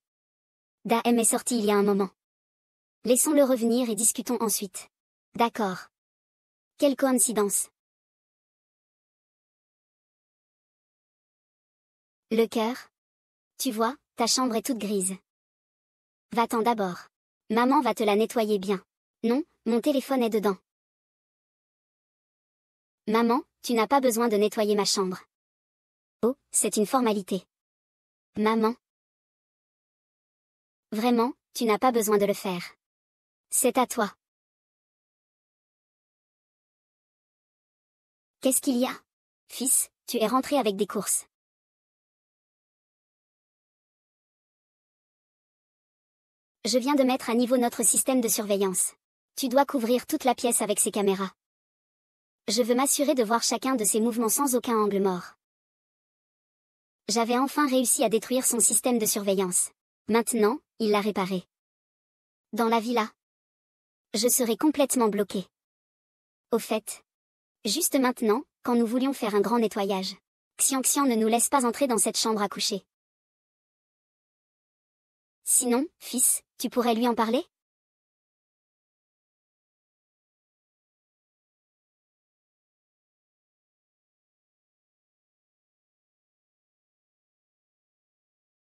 A: Daem est sorti il y a un moment. Laissons-le revenir et discutons ensuite. D'accord. Quelle coïncidence. Le cœur. Tu vois, ta chambre est toute grise. Va-t'en d'abord. Maman va te la nettoyer bien. Non, mon téléphone est dedans. Maman, tu n'as pas besoin de nettoyer ma chambre. Oh, c'est une formalité. Maman. Vraiment, tu n'as pas besoin de le faire. C'est à toi. Qu'est-ce qu'il y a? Fils, tu es rentré avec des courses. Je viens de mettre à niveau notre système de surveillance. Tu dois couvrir toute la pièce avec ces caméras. Je veux m'assurer de voir chacun de ses mouvements sans aucun angle mort. J'avais enfin réussi à détruire son système de surveillance. Maintenant, il l'a réparé. Dans la villa. Je serai complètement bloqué. Au fait. Juste maintenant, quand nous voulions faire un grand nettoyage. Xian ne nous laisse pas entrer dans cette chambre à coucher. Sinon, fils, tu pourrais lui en parler?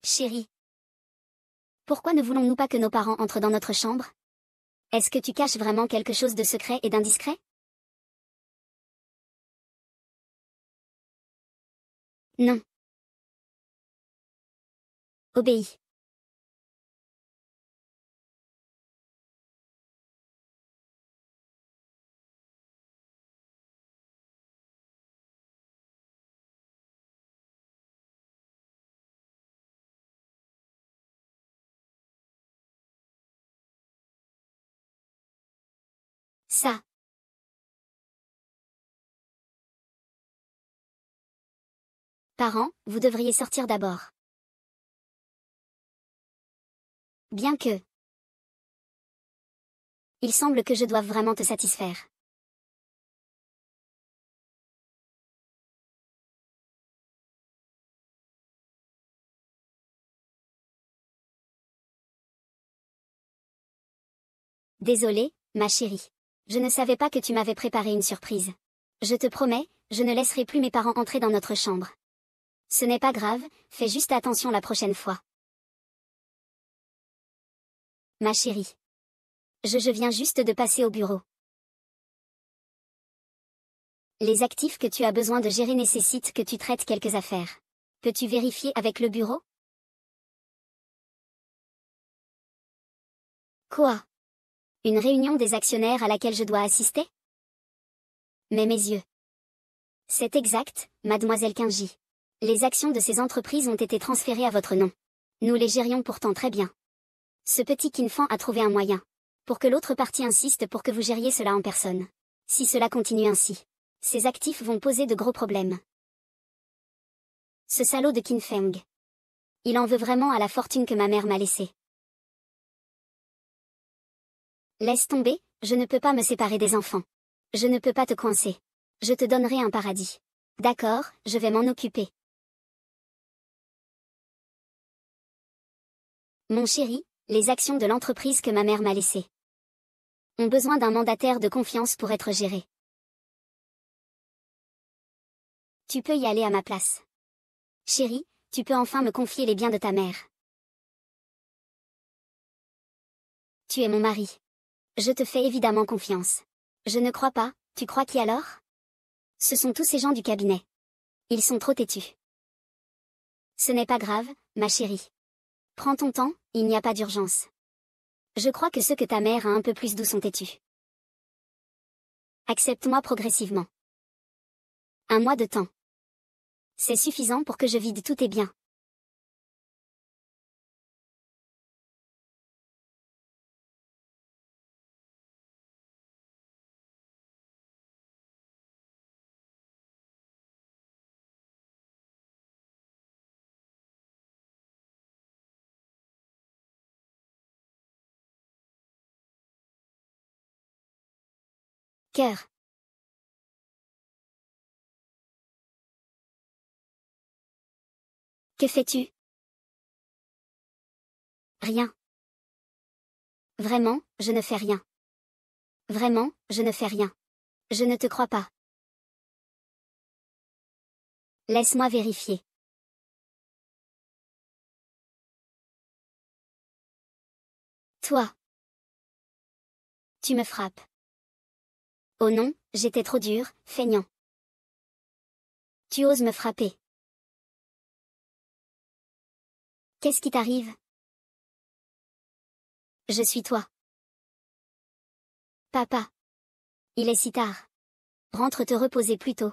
A: Chérie. Pourquoi ne voulons-nous pas que nos parents entrent dans notre chambre? Est-ce que tu caches vraiment quelque chose de secret et d'indiscret? Non. Obéis. Ça. Parents, vous devriez sortir d'abord. Bien que. Il semble que je doive vraiment te satisfaire. Désolée, ma chérie. Je ne savais pas que tu m'avais préparé une surprise. Je te promets, je ne laisserai plus mes parents entrer dans notre chambre. Ce n'est pas grave, fais juste attention la prochaine fois. Ma chérie. Je viens juste de passer au bureau. Les actifs que tu as besoin de gérer nécessitent que tu traites quelques affaires. Peux-tu vérifier avec le bureau? Quoi? Une réunion des actionnaires à laquelle je dois assister? Mais mes yeux. C'est exact, mademoiselle Kinji. Les actions de ces entreprises ont été transférées à votre nom. Nous les gérions pourtant très bien. Ce petit Kinfan a trouvé un moyen. Pour que l'autre partie insiste pour que vous gériez cela en personne. Si cela continue ainsi, ces actifs vont poser de gros problèmes. Ce salaud de Qin Feng. Il en veut vraiment à la fortune que ma mère m'a laissée. Laisse tomber, je ne peux pas me séparer des enfants. Je ne peux pas te coincer. Je te donnerai un paradis. D'accord, je vais m'en occuper. Mon chéri, les actions de l'entreprise que ma mère m'a laissée ont besoin d'un mandataire de confiance pour être gérées. Tu peux y aller à ma place. Chéri, tu peux enfin me confier les biens de ta mère. Tu es mon mari. Je te fais évidemment confiance. Je ne crois pas, tu crois qui alors? Ce sont tous ces gens du cabinet. Ils sont trop têtus. Ce n'est pas grave, ma chérie. Prends ton temps, il n'y a pas d'urgence. Je crois que ceux que ta mère a un peu plus doux sont têtus. Accepte-moi progressivement. 1 mois de temps. C'est suffisant pour que je vide tous tes biens. Cœur. Que fais-tu? Rien. Vraiment, je ne fais rien. Vraiment, je ne fais rien. Je ne te crois pas. Laisse-moi vérifier. Toi. Tu me frappes. Oh non, j'étais trop dur, feignant. Tu oses me frapper. Qu'est-ce qui t'arrive? Je suis toi. Papa. Il est si tard. Rentre te reposer plus tôt.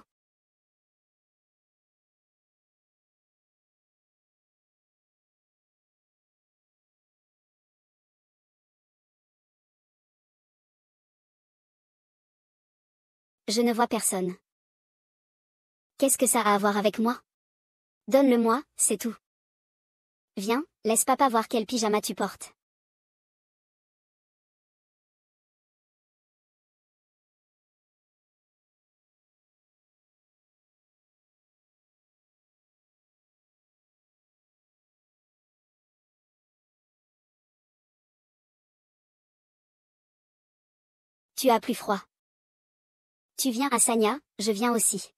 A: Je ne vois personne. Qu'est-ce que ça a à voir avec moi? Donne-le-moi, c'est tout. Viens, laisse papa voir quel pyjama tu portes. Tu as plus froid. Tu viens à Sanya, je viens aussi.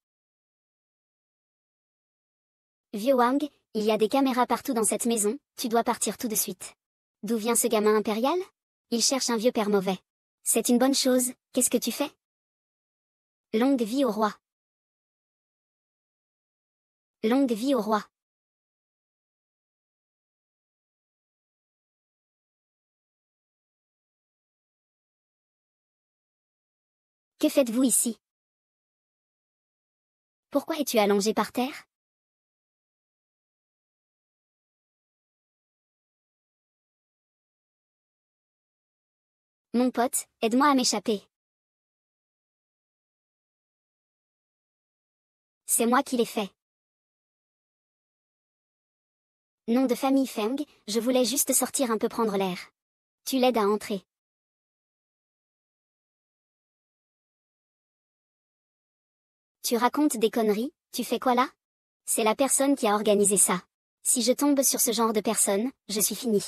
A: Vieux Wang, il y a des caméras partout dans cette maison, tu dois partir tout de suite. D'où vient ce gamin impérial? Il cherche un vieux père mauvais. C'est une bonne chose, qu'est-ce que tu fais? Longue vie au roi. Longue vie au roi. Que faites-vous ici? Pourquoi es-tu allongé par terre? Mon pote, aide-moi à m'échapper. C'est moi qui l'ai fait. Nom de famille Feng, je voulais juste sortir un peu prendre l'air. Tu l'aides à entrer. Tu racontes des conneries, tu fais quoi là? C'est la personne qui a organisé ça. Si je tombe sur ce genre de personne, je suis fini.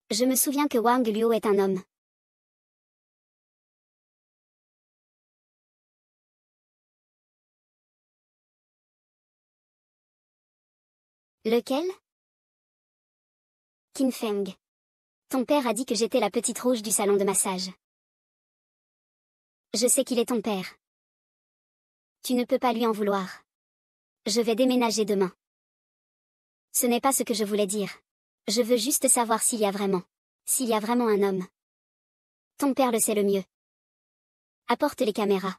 A: Je me souviens que Wang Luo est un homme. Lequel? Qin Feng. Ton père a dit que j'étais la petite rouge du salon de massage. Je sais qu'il est ton père. Tu ne peux pas lui en vouloir. Je vais déménager demain. Ce n'est pas ce que je voulais dire. Je veux juste savoir s'il y a vraiment un homme. Ton père le sait le mieux. Apporte les caméras.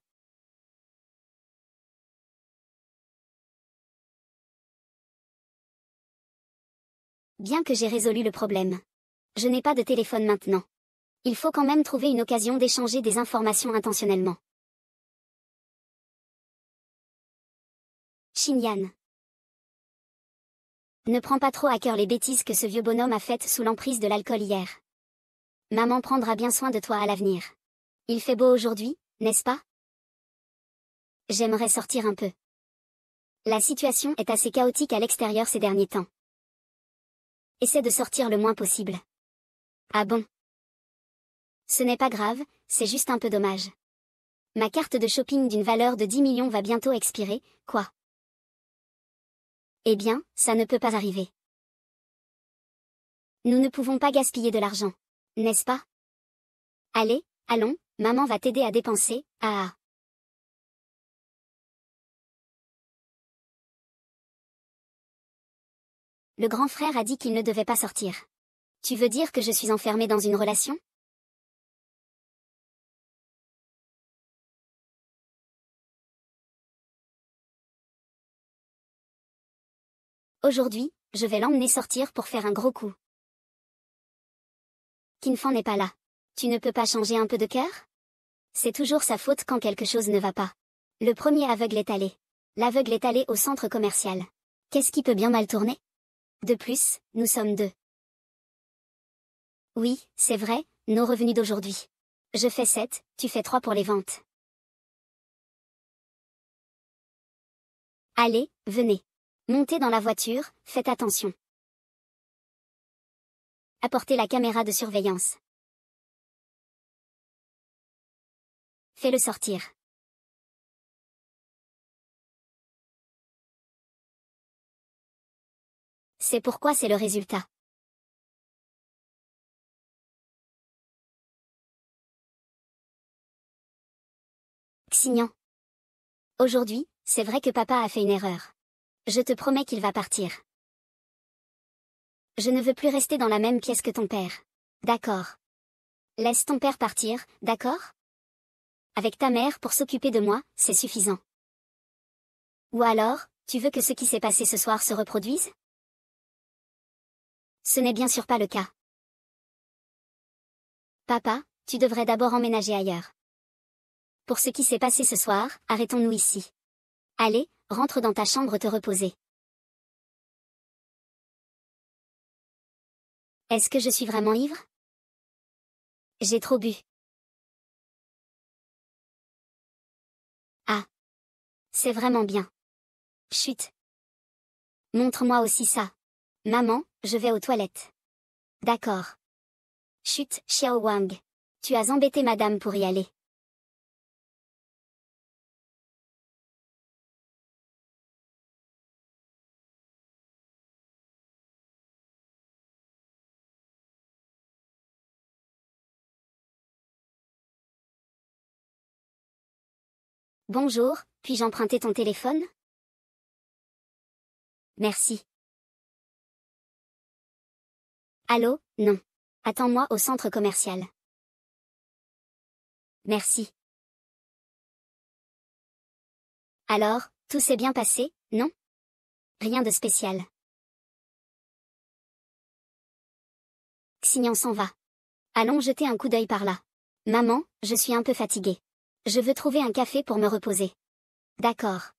A: Bien que j'ai résolu le problème. Je n'ai pas de téléphone maintenant. Il faut quand même trouver une occasion d'échanger des informations intentionnellement. Xinyan. Ne prends pas trop à cœur les bêtises que ce vieux bonhomme a faites sous l'emprise de l'alcool hier. Maman prendra bien soin de toi à l'avenir. Il fait beau aujourd'hui, n'est-ce pas? J'aimerais sortir un peu. La situation est assez chaotique à l'extérieur ces derniers temps. Essaie de sortir le moins possible. Ah bon? Ce n'est pas grave, c'est juste un peu dommage. Ma carte de shopping d'une valeur de 10 millions va bientôt expirer, quoi? Eh bien, ça ne peut pas arriver. Nous ne pouvons pas gaspiller de l'argent. N'est-ce pas? Allez, allons, maman va t'aider à dépenser, ah. Le grand frère a dit qu'il ne devait pas sortir. Tu veux dire que je suis enfermée dans une relation? Aujourd'hui, je vais l'emmener sortir pour faire un gros coup. Qin n'est pas là. Tu ne peux pas changer un peu de cœur? C'est toujours sa faute quand quelque chose ne va pas. Le premier aveugle est allé. L'aveugle est allé au centre commercial. Qu'est-ce qui peut bien mal tourner? De plus, nous sommes deux. Oui, c'est vrai, nos revenus d'aujourd'hui. Je fais 7, tu fais 3 pour les ventes. Allez, venez. Montez dans la voiture, faites attention. Apportez la caméra de surveillance. Fais-le sortir. C'est pourquoi c'est le résultat. Xignan. Aujourd'hui, c'est vrai que papa a fait une erreur. Je te promets qu'il va partir. Je ne veux plus rester dans la même pièce que ton père. D'accord. Laisse ton père partir, d'accord? Avec ta mère pour s'occuper de moi, c'est suffisant. Ou alors, tu veux que ce qui s'est passé ce soir se reproduise? Ce n'est bien sûr pas le cas. Papa, tu devrais d'abord emménager ailleurs. Pour ce qui s'est passé ce soir, arrêtons-nous ici. Allez, rentre dans ta chambre te reposer. Est-ce que je suis vraiment ivre? J'ai trop bu. Ah. C'est vraiment bien. Chut. Montre-moi aussi ça. Maman, je vais aux toilettes. D'accord. Chut, Xiao Wang. Tu as embêté madame pour y aller. Bonjour, puis-je emprunter ton téléphone? Merci. Allô, non. Attends-moi au centre commercial. Merci. Alors, tout s'est bien passé, non? Rien de spécial. Xignan s'en va. Allons jeter un coup d'œil par là. Maman, je suis un peu fatiguée. Je veux trouver un café pour me reposer. D'accord.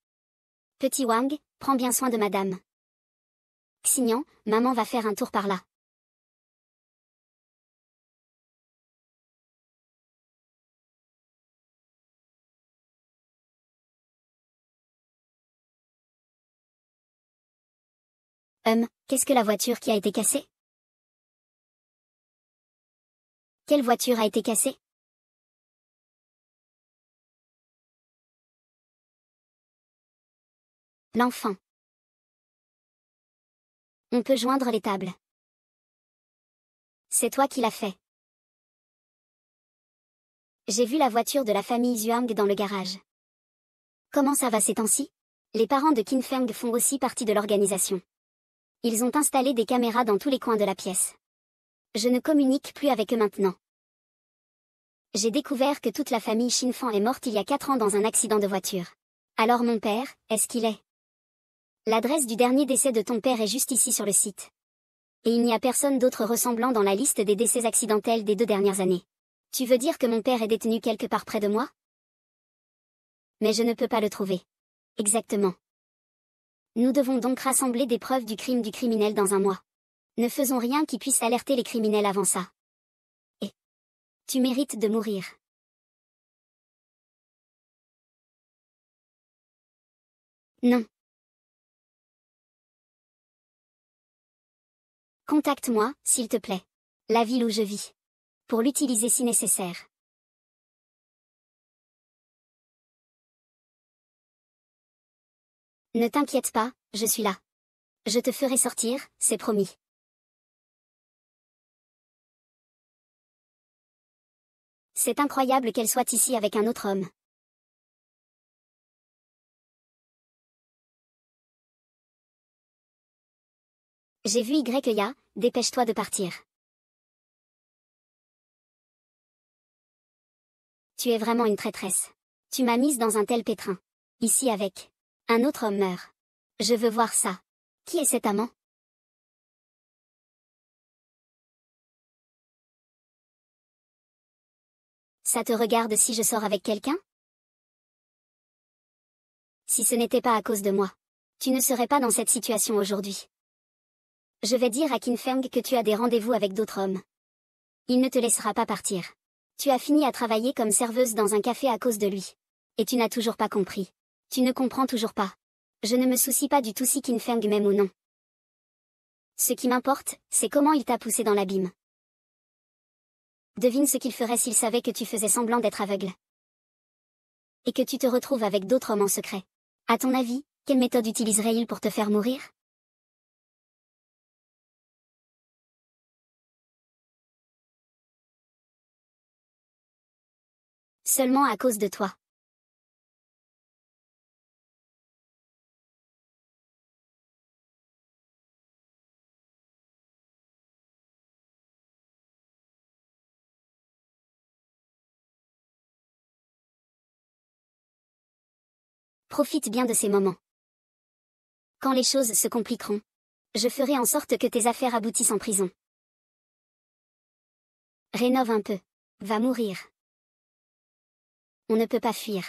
A: Petit Wang, prends bien soin de madame. Xignan, maman va faire un tour par là. Qu'est-ce que la voiture qui a été cassée? Quelle voiture a été cassée? L'enfant. On peut joindre les tables. C'est toi qui l'as fait. J'ai vu la voiture de la famille Zhuang dans le garage. Comment ça va ces temps-ci? Les parents de Qin Feng font aussi partie de l'organisation. Ils ont installé des caméras dans tous les coins de la pièce. Je ne communique plus avec eux maintenant. J'ai découvert que toute la famille Xinfang est morte il y a 4 ans dans un accident de voiture. Alors mon père, est-ce qu'il est? L'adresse du dernier décès de ton père est juste ici sur le site. Et il n'y a personne d'autre ressemblant dans la liste des décès accidentels des 2 dernières années. Tu veux dire que mon père est détenu quelque part près de moi? Mais je ne peux pas le trouver. Exactement. Nous devons donc rassembler des preuves du crime du criminel dans un mois. Ne faisons rien qui puisse alerter les criminels avant ça. Et tu mérites de mourir. Non. Contacte-moi, s'il te plaît. La ville où je vis. Pour l'utiliser si nécessaire. Ne t'inquiète pas, je suis là. Je te ferai sortir, c'est promis. C'est incroyable qu'elle soit ici avec un autre homme. J'ai vu YEA, dépêche-toi de partir. Tu es vraiment une traîtresse. Tu m'as mise dans un tel pétrin. Ici avec un autre homme meurt. Je veux voir ça. Qui est cet amant? Ça te regarde si je sors avec quelqu'un? Si ce n'était pas à cause de moi, tu ne serais pas dans cette situation aujourd'hui. Je vais dire à Qin Feng que tu as des rendez-vous avec d'autres hommes. Il ne te laissera pas partir. Tu as fini à travailler comme serveuse dans un café à cause de lui. Et tu n'as toujours pas compris. Tu ne comprends toujours pas. Je ne me soucie pas du tout si Qin Feng m'aime ou non. Ce qui m'importe, c'est comment il t'a poussé dans l'abîme. Devine ce qu'il ferait s'il savait que tu faisais semblant d'être aveugle. Et que tu te retrouves avec d'autres hommes en secret. À ton avis, quelle méthode utiliserait-il pour te faire mourir? Seulement à cause de toi. Profite bien de ces moments. Quand les choses se compliqueront, je ferai en sorte que tes affaires aboutissent en prison. Rénove un peu. Va mourir. On ne peut pas fuir.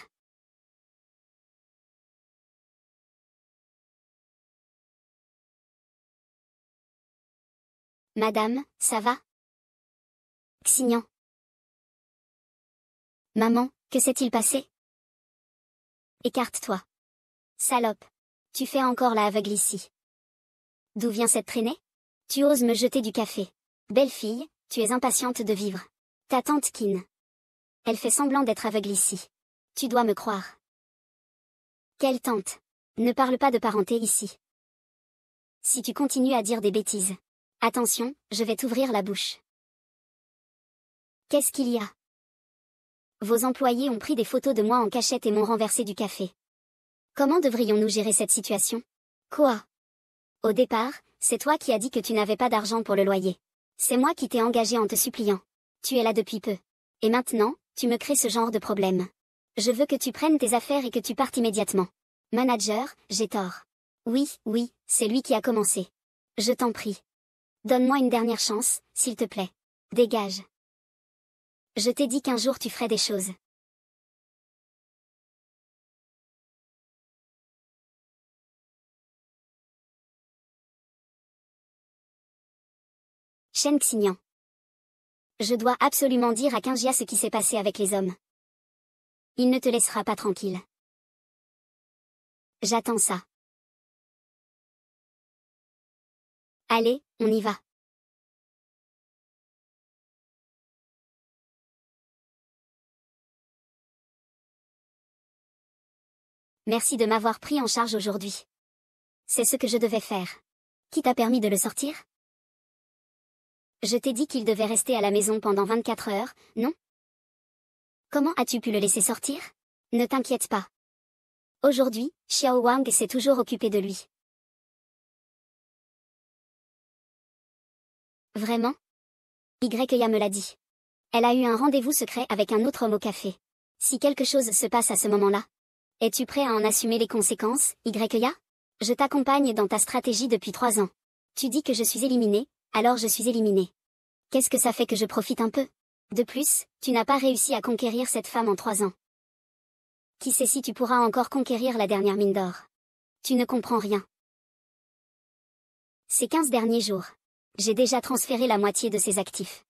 A: Madame, ça va? Xignan. Maman, que s'est-il passé? Écarte-toi. Salope. Tu fais encore la aveugle ici. D'où vient cette traînée? Tu oses me jeter du café. Belle fille, tu es impatiente de vivre. Ta tante Qin. Elle fait semblant d'être aveugle ici. Tu dois me croire. Quelle tante? Ne parle pas de parenté ici. Si tu continues à dire des bêtises. Attention, je vais t'ouvrir la bouche. Qu'est-ce qu'il y a? Vos employés ont pris des photos de moi en cachette et m'ont renversé du café. Comment devrions-nous gérer cette situation? Quoi? Au départ, c'est toi qui as dit que tu n'avais pas d'argent pour le loyer. C'est moi qui t'ai engagé en te suppliant. Tu es là depuis peu. Et maintenant, tu me crées ce genre de problème. Je veux que tu prennes tes affaires et que tu partes immédiatement. Manager, j'ai tort. Oui, c'est lui qui a commencé. Je t'en prie. Donne-moi une dernière chance, s'il te plaît. Dégage. Je t'ai dit qu'un jour tu ferais des choses. Shen Xignan. Je dois absolument dire à Kinjia ce qui s'est passé avec les hommes. Il ne te laissera pas tranquille. J'attends ça. Allez, on y va. Merci de m'avoir pris en charge aujourd'hui. C'est ce que je devais faire. Qui t'a permis de le sortir? Je t'ai dit qu'il devait rester à la maison pendant 24 heures, non? Comment as-tu pu le laisser sortir? Ne t'inquiète pas. Aujourd'hui, Xiao Wang s'est toujours occupé de lui. Vraiment? Ya me l'a dit. Elle a eu un rendez-vous secret avec un autre homme au café. Si quelque chose se passe à ce moment-là, es-tu prêt à en assumer les conséquences, Ya? Je t'accompagne dans ta stratégie depuis 3 ans. Tu dis que je suis éliminée, alors je suis éliminée. Qu'est-ce que ça fait que je profite un peu? De plus, tu n'as pas réussi à conquérir cette femme en 3 ans. Qui sait si tu pourras encore conquérir la dernière mine d'or? Tu ne comprends rien. Ces 15 derniers jours, j'ai déjà transféré la moitié de ses actifs.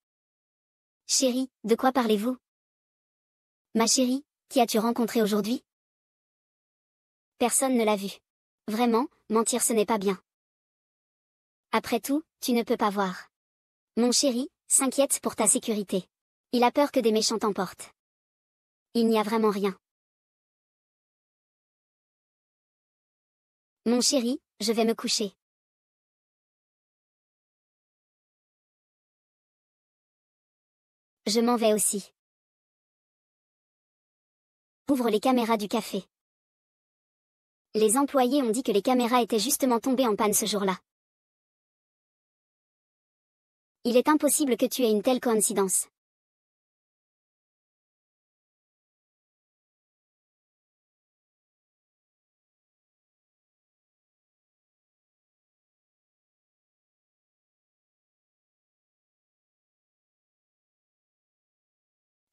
A: Chérie, de quoi parlez-vous? Ma chérie, qui as-tu rencontré aujourd'hui? Personne ne l'a vu. Vraiment, mentir ce n'est pas bien. Après tout, tu ne peux pas voir. Mon chéri s'inquiète pour ta sécurité. Il a peur que des méchants t'emportent. Il n'y a vraiment rien. Mon chéri, je vais me coucher. Je m'en vais aussi. Ouvre les caméras du café. Les employés ont dit que les caméras étaient justement tombées en panne ce jour-là. Il est impossible que tu aies une telle coïncidence.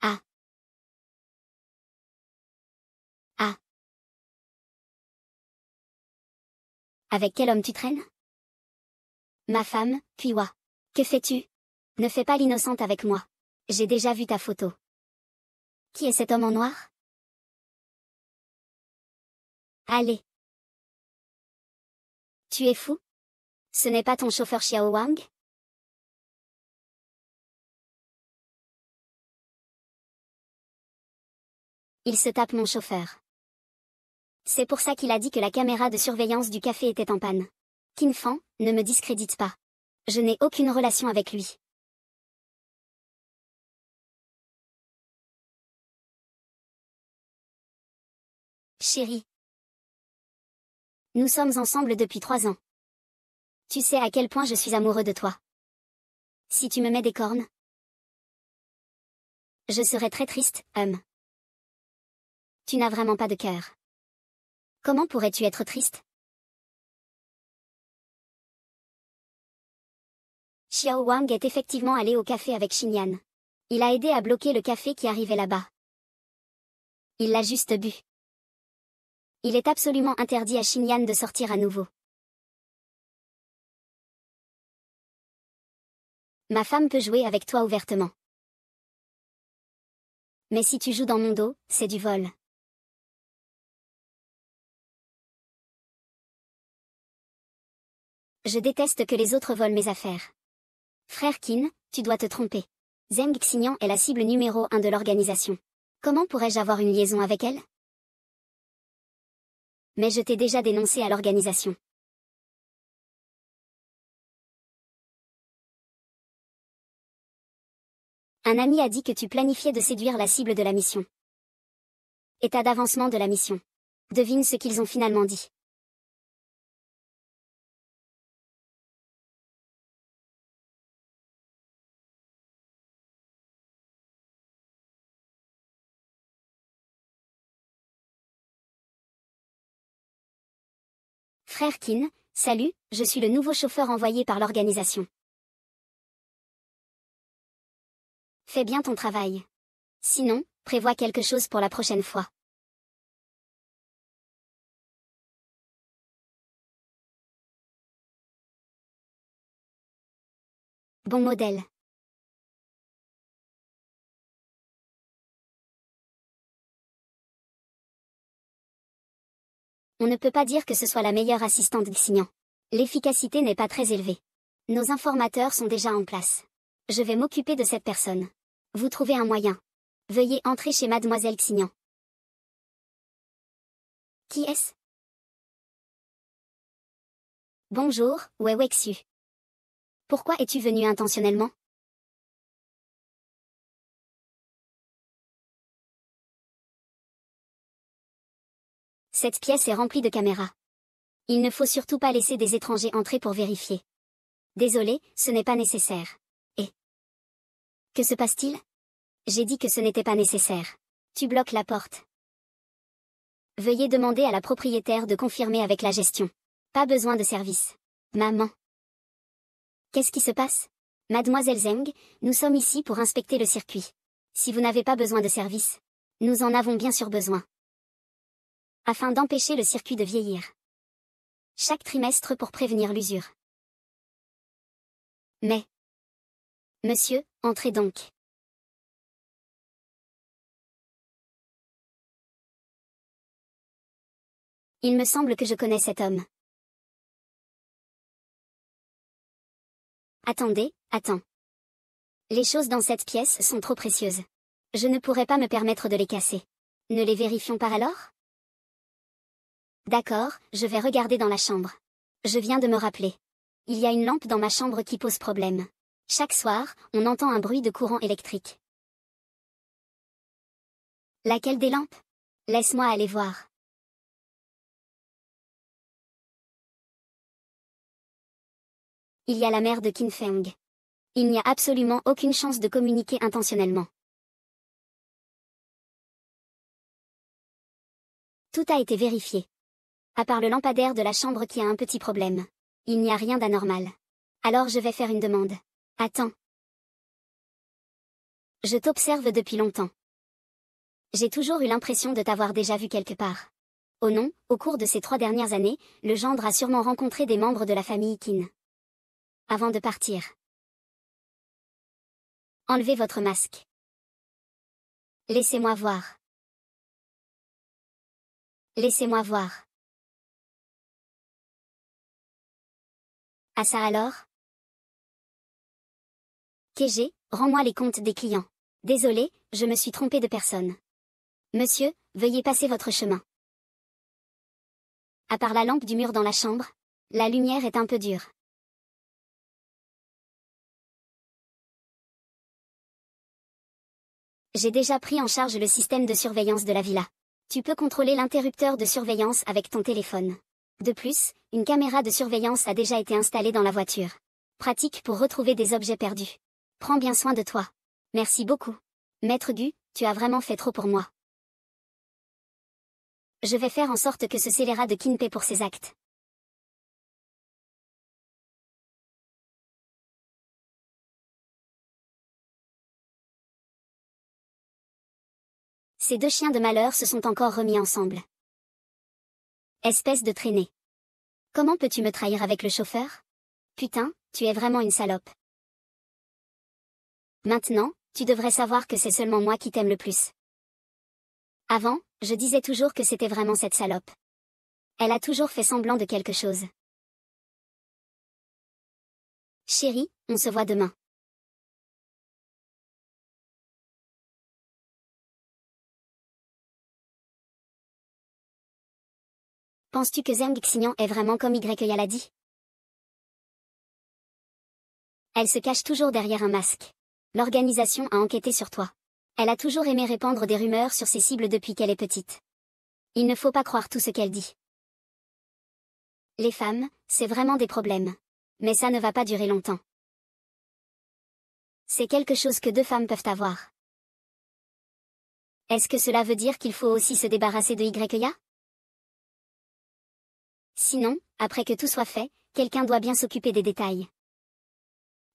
A: Ah. Ah. Avec quel homme tu traînes? Ma femme, Puiwa. Que fais-tu? Ne fais pas l'innocente avec moi. J'ai déjà vu ta photo. Qui est cet homme en noir? Allez. Tu es fou? Ce n'est pas ton chauffeur Xiao Wang? Il se tape mon chauffeur. C'est pour ça qu'il a dit que la caméra de surveillance du café était en panne. Qin Fan, ne me discrédite pas. Je n'ai aucune relation avec lui. Chérie. Nous sommes ensemble depuis 3 ans. Tu sais à quel point je suis amoureux de toi. Si tu me mets des cornes, je serai très triste, Tu n'as vraiment pas de cœur. Comment pourrais-tu être triste? Xiao Wang est effectivement allé au café avec Xinyan. Il a aidé à bloquer le café qui arrivait là-bas. Il l'a juste bu. Il est absolument interdit à Xinyan de sortir à nouveau. Ma femme peut jouer avec toi ouvertement. Mais si tu joues dans mon dos, c'est du vol. Je déteste que les autres volent mes affaires. Frère Qin, tu dois te tromper. Zheng Xignan est la cible numéro 1 de l'organisation. Comment pourrais-je avoir une liaison avec elle? Mais je t'ai déjà dénoncé à l'organisation. Un ami a dit que tu planifiais de séduire la cible de la mission. État d'avancement de la mission. Devine ce qu'ils ont finalement dit. Frère Qin, salut, je suis le nouveau chauffeur envoyé par l'organisation. Fais bien ton travail. Sinon, prévois quelque chose pour la prochaine fois. Bon modèle. On ne peut pas dire que ce soit la meilleure assistante Xignan. L'efficacité n'est pas très élevée. Nos informateurs sont déjà en place. Je vais m'occuper de cette personne. Vous trouvez un moyen. Veuillez entrer chez Mademoiselle Xignan. Qui est-ce? Bonjour, Wexu. Pourquoi es-tu venu intentionnellement? Cette pièce est remplie de caméras. Il ne faut surtout pas laisser des étrangers entrer pour vérifier. Désolé, ce n'est pas nécessaire. Et que se passe-t-il? J'ai dit que ce n'était pas nécessaire. Tu bloques la porte. Veuillez demander à la propriétaire de confirmer avec la gestion. Pas besoin de service. Maman. Qu'est-ce qui se passe? Mademoiselle Zeng, nous sommes ici pour inspecter le circuit. Si vous n'avez pas besoin de service, nous en avons bien sûr besoin. Afin d'empêcher le circuit de vieillir. Chaque trimestre pour prévenir l'usure. Mais. Monsieur, entrez donc. Il me semble que je connais cet homme. Attends. Les choses dans cette pièce sont trop précieuses. Je ne pourrais pas me permettre de les casser. Ne les vérifions pas alors? D'accord, je vais regarder dans la chambre. Je viens de me rappeler. Il y a une lampe dans ma chambre qui pose problème. Chaque soir, on entend un bruit de courant électrique. Laquelle des lampes? Laisse-moi aller voir. Il y a la mère de Qin Feng. Il n'y a absolument aucune chance de communiquer intentionnellement. Tout a été vérifié. À part le lampadaire de la chambre qui a un petit problème. Il n'y a rien d'anormal. Alors je vais faire une demande. Attends. Je t'observe depuis longtemps. J'ai toujours eu l'impression de t'avoir déjà vu quelque part. Oh non, au cours de ces 3 dernières années, le gendre a sûrement rencontré des membres de la famille Qin. Avant de partir. Enlevez votre masque. Laissez-moi voir. Laissez-moi voir. Ah ça alors? KG, rends-moi les comptes des clients. Désolé, je me suis trompé de personne. Monsieur, veuillez passer votre chemin. À part la lampe du mur dans la chambre, la lumière est un peu dure. J'ai déjà pris en charge le système de surveillance de la villa. Tu peux contrôler l'interrupteur de surveillance avec ton téléphone. De plus, une caméra de surveillance a déjà été installée dans la voiture. Pratique pour retrouver des objets perdus. Prends bien soin de toi. Merci beaucoup. Maître Gu, tu as vraiment fait trop pour moi. Je vais faire en sorte que ce scélérat de Qin paie pour ses actes. Ces 2 chiens de malheur se sont encore remis ensemble. Espèce de traînée. Comment peux-tu me trahir avec le chauffeur? Putain, tu es vraiment une salope. Maintenant, tu devrais savoir que c'est seulement moi qui t'aime le plus. Avant, je disais toujours que c'était vraiment cette salope. Elle a toujours fait semblant de quelque chose. Chérie, on se voit demain. Penses-tu que Zheng Xignan est vraiment comme YA l'a dit? Elle se cache toujours derrière un masque. L'organisation a enquêté sur toi. Elle a toujours aimé répandre des rumeurs sur ses cibles depuis qu'elle est petite. Il ne faut pas croire tout ce qu'elle dit. Les femmes, c'est vraiment des problèmes. Mais ça ne va pas durer longtemps. C'est quelque chose que 2 femmes peuvent avoir. Est-ce que cela veut dire qu'il faut aussi se débarrasser de YA? Sinon, après que tout soit fait, quelqu'un doit bien s'occuper des détails.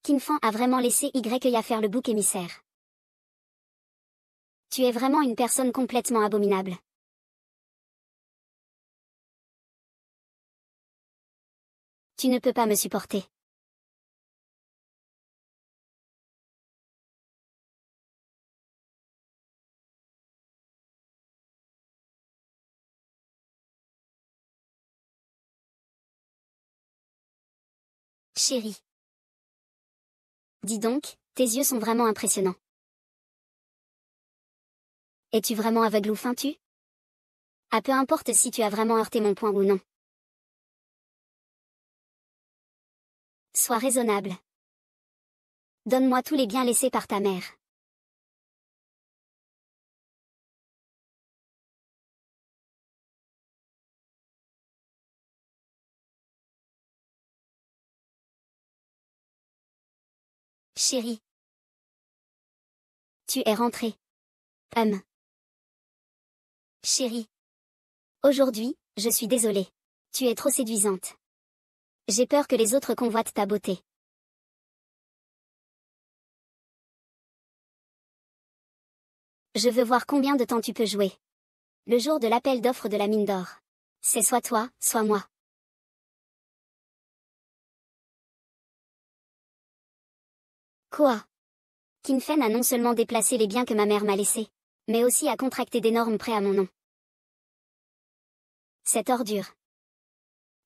A: Qin Fan a vraiment laissé YA faire le bouc émissaire. Tu es vraiment une personne complètement abominable. Tu ne peux pas me supporter. Chérie. Dis donc, tes yeux sont vraiment impressionnants. Es-tu vraiment aveugle ou feintu? Ah, peu importe si tu as vraiment heurté mon poing ou non. Sois raisonnable. Donne-moi tous les biens laissés par ta mère. Chérie. Tu es rentrée. Chérie. Aujourd'hui, je suis désolée. Tu es trop séduisante. J'ai peur que les autres convoitent ta beauté. Je veux voir combien de temps tu peux jouer. Le jour de l'appel d'offres de la mine d'or. C'est soit toi, soit moi. Quoi? Kin Fen a non seulement déplacé les biens que ma mère m'a laissés, mais aussi a contracté d'énormes prêts à mon nom. Cette ordure.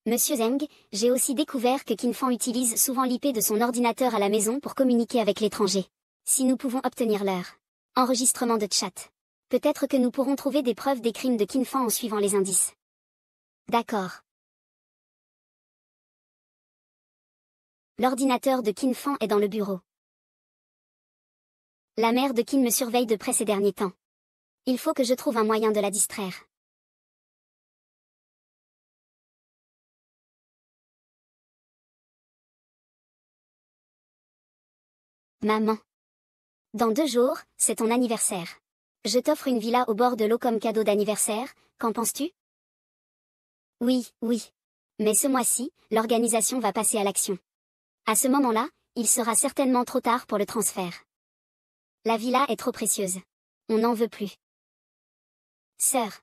A: Monsieur Zeng, j'ai aussi découvert que Kin Fan utilise souvent l'IP de son ordinateur à la maison pour communiquer avec l'étranger. Si nous pouvons obtenir leur enregistrement de chat, peut-être que nous pourrons trouver des preuves des crimes de Kin Fan en suivant les indices. D'accord. L'ordinateur de Kin Fan est dans le bureau. La mère de Kin me surveille de près ces derniers temps. Il faut que je trouve un moyen de la distraire. Maman. Dans 2 jours, c'est ton anniversaire. Je t'offre une villa au bord de l'eau comme cadeau d'anniversaire, qu'en penses-tu? Oui, oui. Mais ce mois-ci, l'organisation va passer à l'action. À ce moment-là, il sera certainement trop tard pour le transfert. La villa est trop précieuse. On n'en veut plus. Sœur.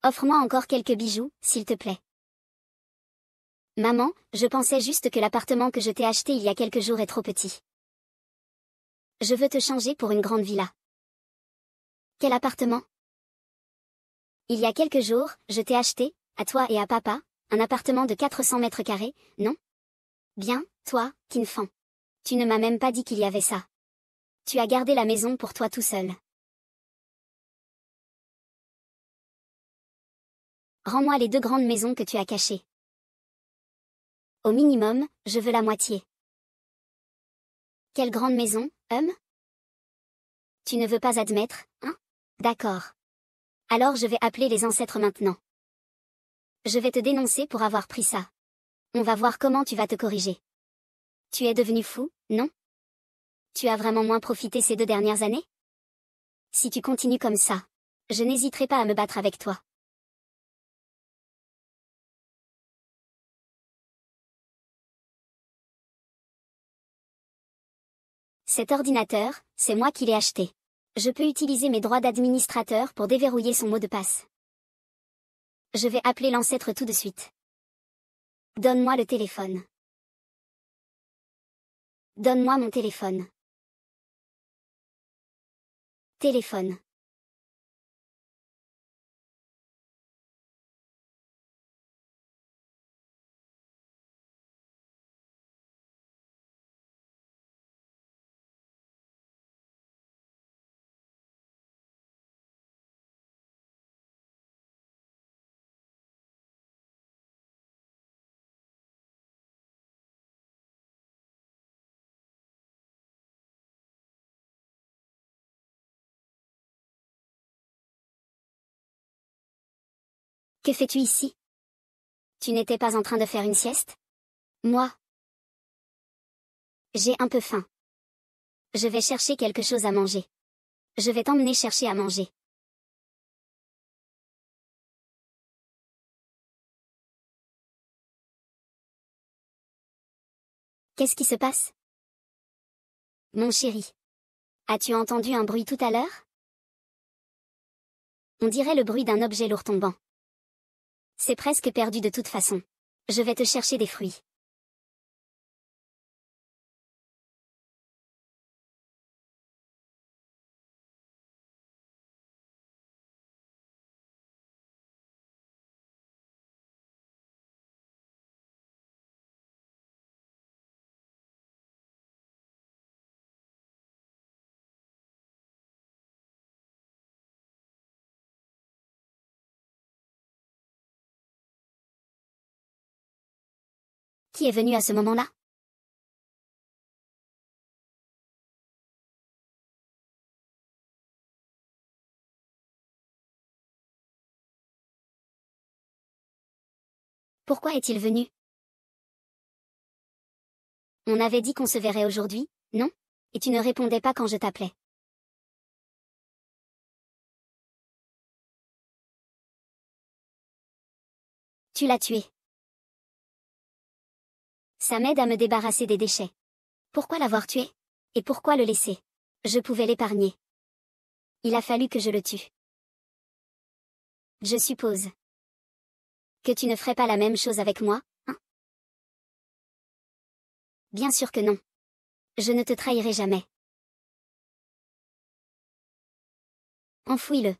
A: Offre-moi encore quelques bijoux, s'il te plaît. Maman, je pensais juste que l'appartement que je t'ai acheté il y a quelques jours est trop petit. Je veux te changer pour une grande villa. Quel appartement? Il y a quelques jours, je t'ai acheté, à toi et à papa, un appartement de 400 mètres carrés, non? Bien, toi, Kin Fan. Tu ne m'as même pas dit qu'il y avait ça. Tu as gardé la maison pour toi tout seul. Rends-moi les 2 grandes maisons que tu as cachées. Au minimum, je veux la moitié. Quelle grande maison, Tu ne veux pas admettre, hein? D'accord. Alors je vais appeler les ancêtres maintenant. Je vais te dénoncer pour avoir pris ça. On va voir comment tu vas te corriger. Tu es devenu fou, non? Tu as vraiment moins profité ces 2 dernières années? Si tu continues comme ça, je n'hésiterai pas à me battre avec toi. Cet ordinateur, c'est moi qui l'ai acheté. Je peux utiliser mes droits d'administrateur pour déverrouiller son mot de passe. Je vais appeler l'ancêtre tout de suite. Donne-moi le téléphone. Donne-moi mon téléphone. Téléphone. Que fais-tu ici? Tu n'étais pas en train de faire une sieste? Moi? J'ai un peu faim. Je vais chercher quelque chose à manger. Je vais t'emmener chercher à manger. Qu'est-ce qui se passe? Mon chéri. As-tu entendu un bruit tout à l'heure? On dirait le bruit d'un objet lourd tombant. C'est presque perdu de toute façon. Je vais te chercher des fruits. Qui est venu à ce moment-là? Pourquoi est-il venu? On avait dit qu'on se verrait aujourd'hui, non? Et tu ne répondais pas quand je t'appelais. Tu l'as tué. Ça m'aide à me débarrasser des déchets. Pourquoi l'avoir tué? Et pourquoi le laisser? Je pouvais l'épargner. Il a fallu que je le tue. Je suppose que tu ne ferais pas la même chose avec moi, hein? Bien sûr que non. Je ne te trahirai jamais. Enfouis-le.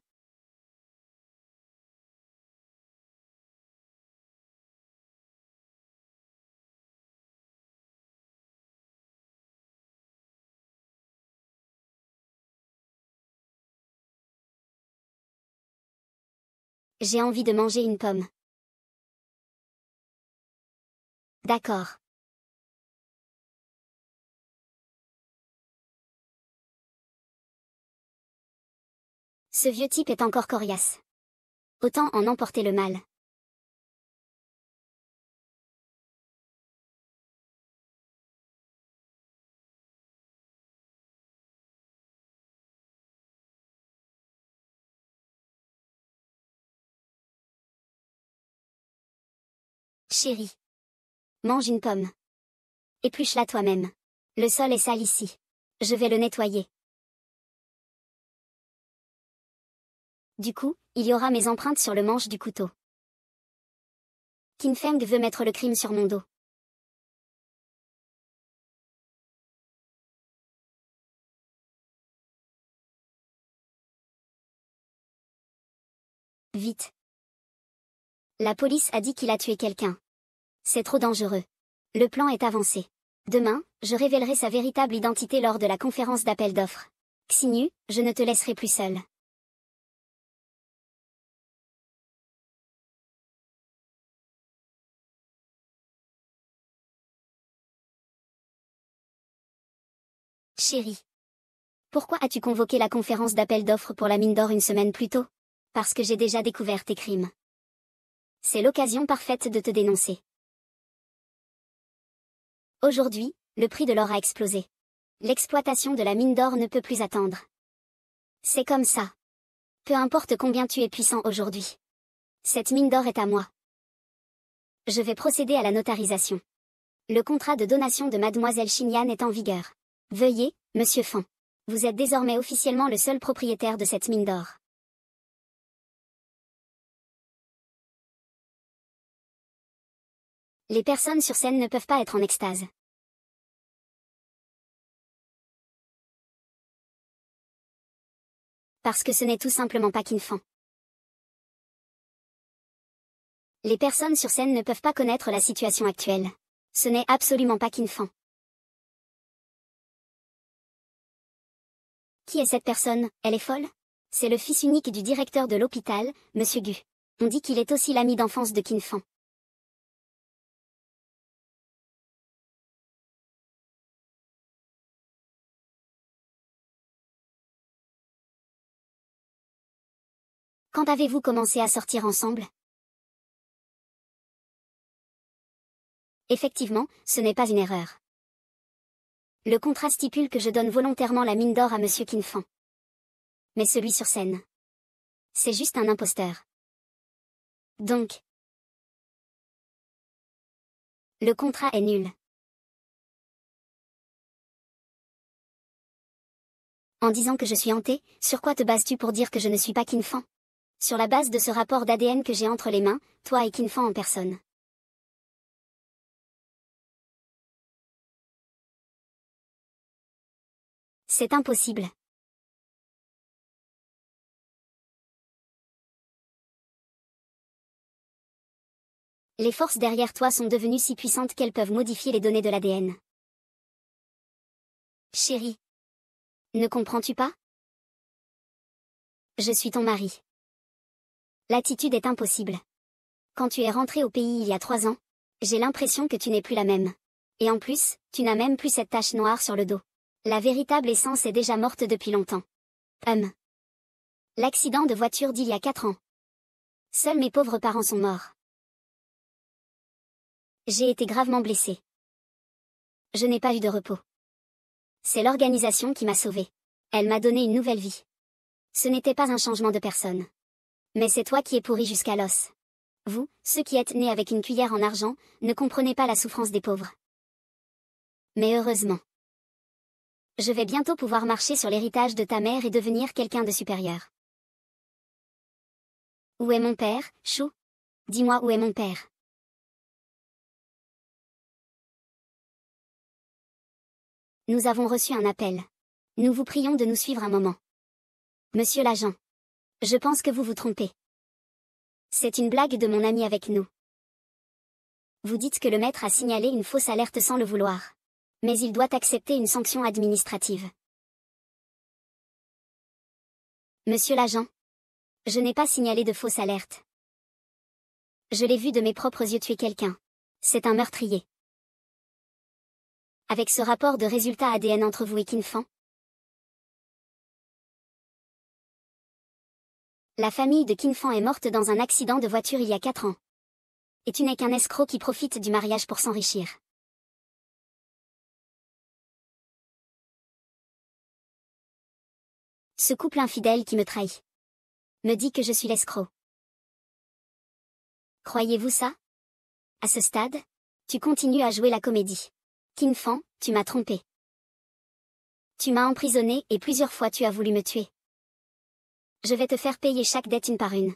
A: J'ai envie de manger une pomme. D'accord. Ce vieux type est encore coriace. Autant en emporter le mal. Chérie. Mange une pomme. Épluche-la toi-même. Le sol est sale ici. Je vais le nettoyer. Du coup, il y aura mes empreintes sur le manche du couteau. Qin Feng veut mettre le crime sur mon dos. Vite. La police a dit qu'il a tué quelqu'un. C'est trop dangereux. Le plan est avancé. Demain, je révélerai sa véritable identité lors de la conférence d'appel d'offres. Xinyu, je ne te laisserai plus seul. Chérie. Pourquoi as-tu convoqué la conférence d'appel d'offres pour la mine d'or une semaine plus tôt? Parce que j'ai déjà découvert tes crimes. C'est l'occasion parfaite de te dénoncer. Aujourd'hui, le prix de l'or a explosé. L'exploitation de la mine d'or ne peut plus attendre. C'est comme ça. Peu importe combien tu es puissant aujourd'hui. Cette mine d'or est à moi. Je vais procéder à la notarisation. Le contrat de donation de Mademoiselle Xinyan est en vigueur. Veuillez, Monsieur Fan. Vous êtes désormais officiellement le seul propriétaire de cette mine d'or. Les personnes sur scène ne peuvent pas être en extase. Parce que ce n'est tout simplement pas Qin Fan. Les personnes sur scène ne peuvent pas connaître la situation actuelle. Ce n'est absolument pas Qin Fan. Qui est cette personne? Elle est folle? C'est le fils unique du directeur de l'hôpital, Monsieur Gu. On dit qu'il est aussi l'ami d'enfance de Qin Fan. Quand avez-vous commencé à sortir ensemble? Effectivement, ce n'est pas une erreur. Le contrat stipule que je donne volontairement la mine d'or à Monsieur Qin Fan. Mais celui sur scène. C'est juste un imposteur. Donc, le contrat est nul. En disant que je suis hantée, sur quoi te bases-tu pour dire que je ne suis pas Qin Fan? Sur la base de ce rapport d'ADN que j'ai entre les mains, toi et Qin Fan en personne. C'est impossible. Les forces derrière toi sont devenues si puissantes qu'elles peuvent modifier les données de l'ADN. Chérie. Ne comprends-tu pas? Je suis ton mari. L'attitude est impossible. Quand tu es rentré au pays il y a 3 ans, J'ai l'impression que tu n'es plus la même. Et en plus, tu n'as même plus cette tache noire sur le dos. La véritable essence est déjà morte depuis longtemps. L'accident de voiture d'il y a 4 ans. Seuls mes pauvres parents sont morts. J'ai été gravement blessée. Je n'ai pas eu de repos. C'est l'organisation qui m'a sauvée. Elle m'a donné une nouvelle vie. Ce n'était pas un changement de personne. Mais c'est toi qui es pourri jusqu'à l'os. Vous, ceux qui êtes nés avec une cuillère en argent, ne comprenez pas la souffrance des pauvres. Mais heureusement. Je vais bientôt pouvoir marcher sur l'héritage de ta mère et devenir quelqu'un de supérieur. Où est mon père, Chou? Dis-moi où est mon père. Nous avons reçu un appel. Nous vous prions de nous suivre un moment. Monsieur l'agent. Je pense que vous vous trompez. C'est une blague de mon ami avec nous. Vous dites que le maître a signalé une fausse alerte sans le vouloir. Mais il doit accepter une sanction administrative. Monsieur l'agent. Je n'ai pas signalé de fausse alerte. Je l'ai vu de mes propres yeux tuer quelqu'un. C'est un meurtrier. Avec ce rapport de résultat ADN entre vous et Kinfan. La famille de Kinfan est morte dans un accident de voiture il y a 4 ans. Et tu n'es qu'un escroc qui profite du mariage pour s'enrichir. Ce couple infidèle qui me trahit. Me dit que je suis l'escroc. Croyez-vous ça? À ce stade, tu continues à jouer la comédie. Kinfan, tu m'as trompé. Tu m'as emprisonné et plusieurs fois tu as voulu me tuer. Je vais te faire payer chaque dette une par une.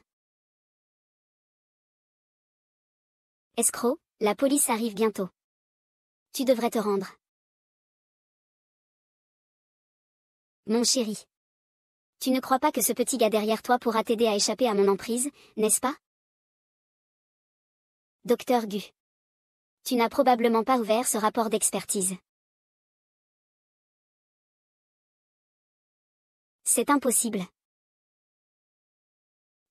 A: Escroc, la police arrive bientôt. Tu devrais te rendre. Mon chéri. Tu ne crois pas que ce petit gars derrière toi pourra t'aider à échapper à mon emprise, n'est-ce pas? Docteur Gu. Tu n'as probablement pas ouvert ce rapport d'expertise. C'est impossible.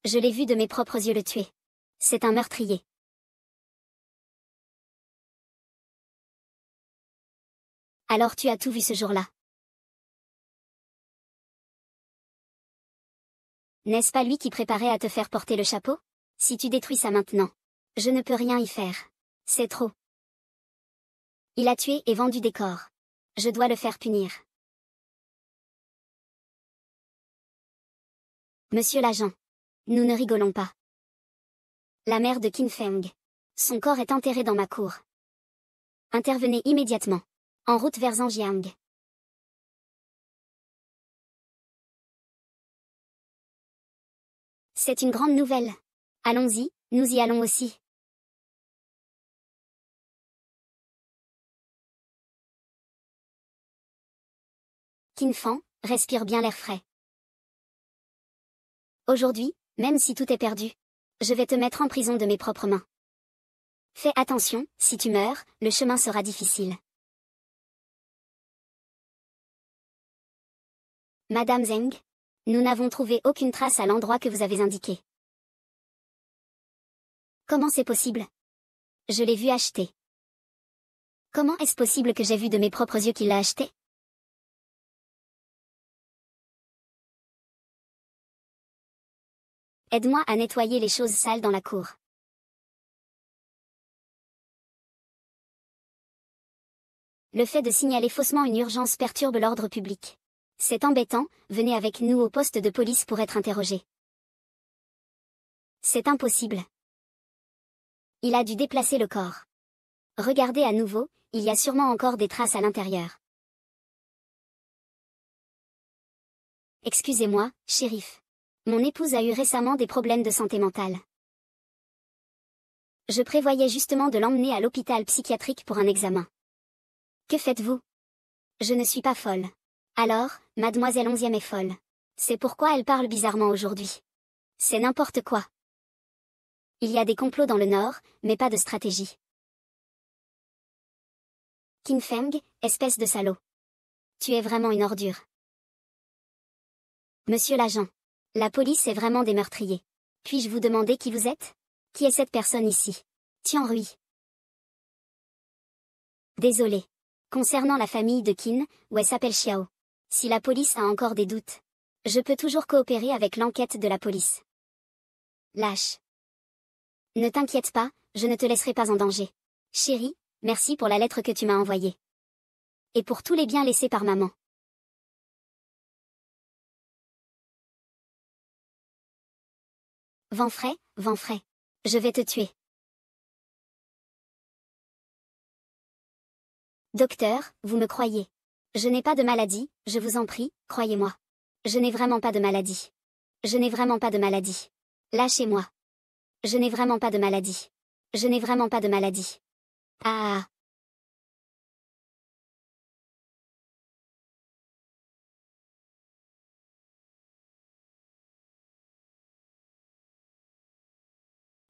A: Je l'ai vu de mes propres yeux le tuer. C'est un meurtrier. Alors tu as tout vu ce jour-là. N'est-ce pas lui qui préparait à te faire porter le chapeau? Si tu détruis ça maintenant, je ne peux rien y faire. C'est trop. Il a tué et vendu des corps. Je dois le faire punir. Monsieur l'agent. Nous ne rigolons pas. La mère de Qin Feng. Son corps est enterré dans ma cour. Intervenez immédiatement. En route vers Zhangjiang. C'est une grande nouvelle. Allons-y, nous y allons aussi. Kinfan, respire bien l'air frais. Aujourd'hui, même si tout est perdu, je vais te mettre en prison de mes propres mains. Fais attention, si tu meurs, le chemin sera difficile. Madame Zheng, nous n'avons trouvé aucune trace à l'endroit que vous avez indiqué. Comment c'est possible? Je l'ai vu acheter. Comment est-ce possible que j'ai vu de mes propres yeux qu'il l'a acheté? Aide-moi à nettoyer les choses sales dans la cour. Le fait de signaler faussement une urgence perturbe l'ordre public. C'est embêtant, venez avec nous au poste de police pour être interrogé. C'est impossible. Il a dû déplacer le corps. Regardez à nouveau, il y a sûrement encore des traces à l'intérieur. Excusez-moi, shérif. Mon épouse a eu récemment des problèmes de santé mentale. Je prévoyais justement de l'emmener à l'hôpital psychiatrique pour un examen. Que faites-vous? Je ne suis pas folle. Alors, mademoiselle 11e est folle. C'est pourquoi elle parle bizarrement aujourd'hui. C'est n'importe quoi. Il y a des complots dans le Nord, mais pas de stratégie. Qin Feng, espèce de salaud. Tu es vraiment une ordure. Monsieur l'agent. La police est vraiment des meurtriers. Puis-je vous demander qui vous êtes? Qui est cette personne ici? Tian Rui. Désolé. Concernant la famille de Qin, où elle s'appelle Xiao. Si la police a encore des doutes, je peux toujours coopérer avec l'enquête de la police. Lâche. Ne t'inquiète pas, je ne te laisserai pas en danger. Chérie, merci pour la lettre que tu m'as envoyée. Et pour tous les biens laissés par maman. Vent frais, vent frais. Je vais te tuer. Docteur, vous me croyez. Je n'ai pas de maladie, je vous en prie, croyez-moi. Je n'ai vraiment pas de maladie. Je n'ai vraiment pas de maladie. Lâchez-moi. Je n'ai vraiment pas de maladie. Je n'ai vraiment pas de maladie. Ah.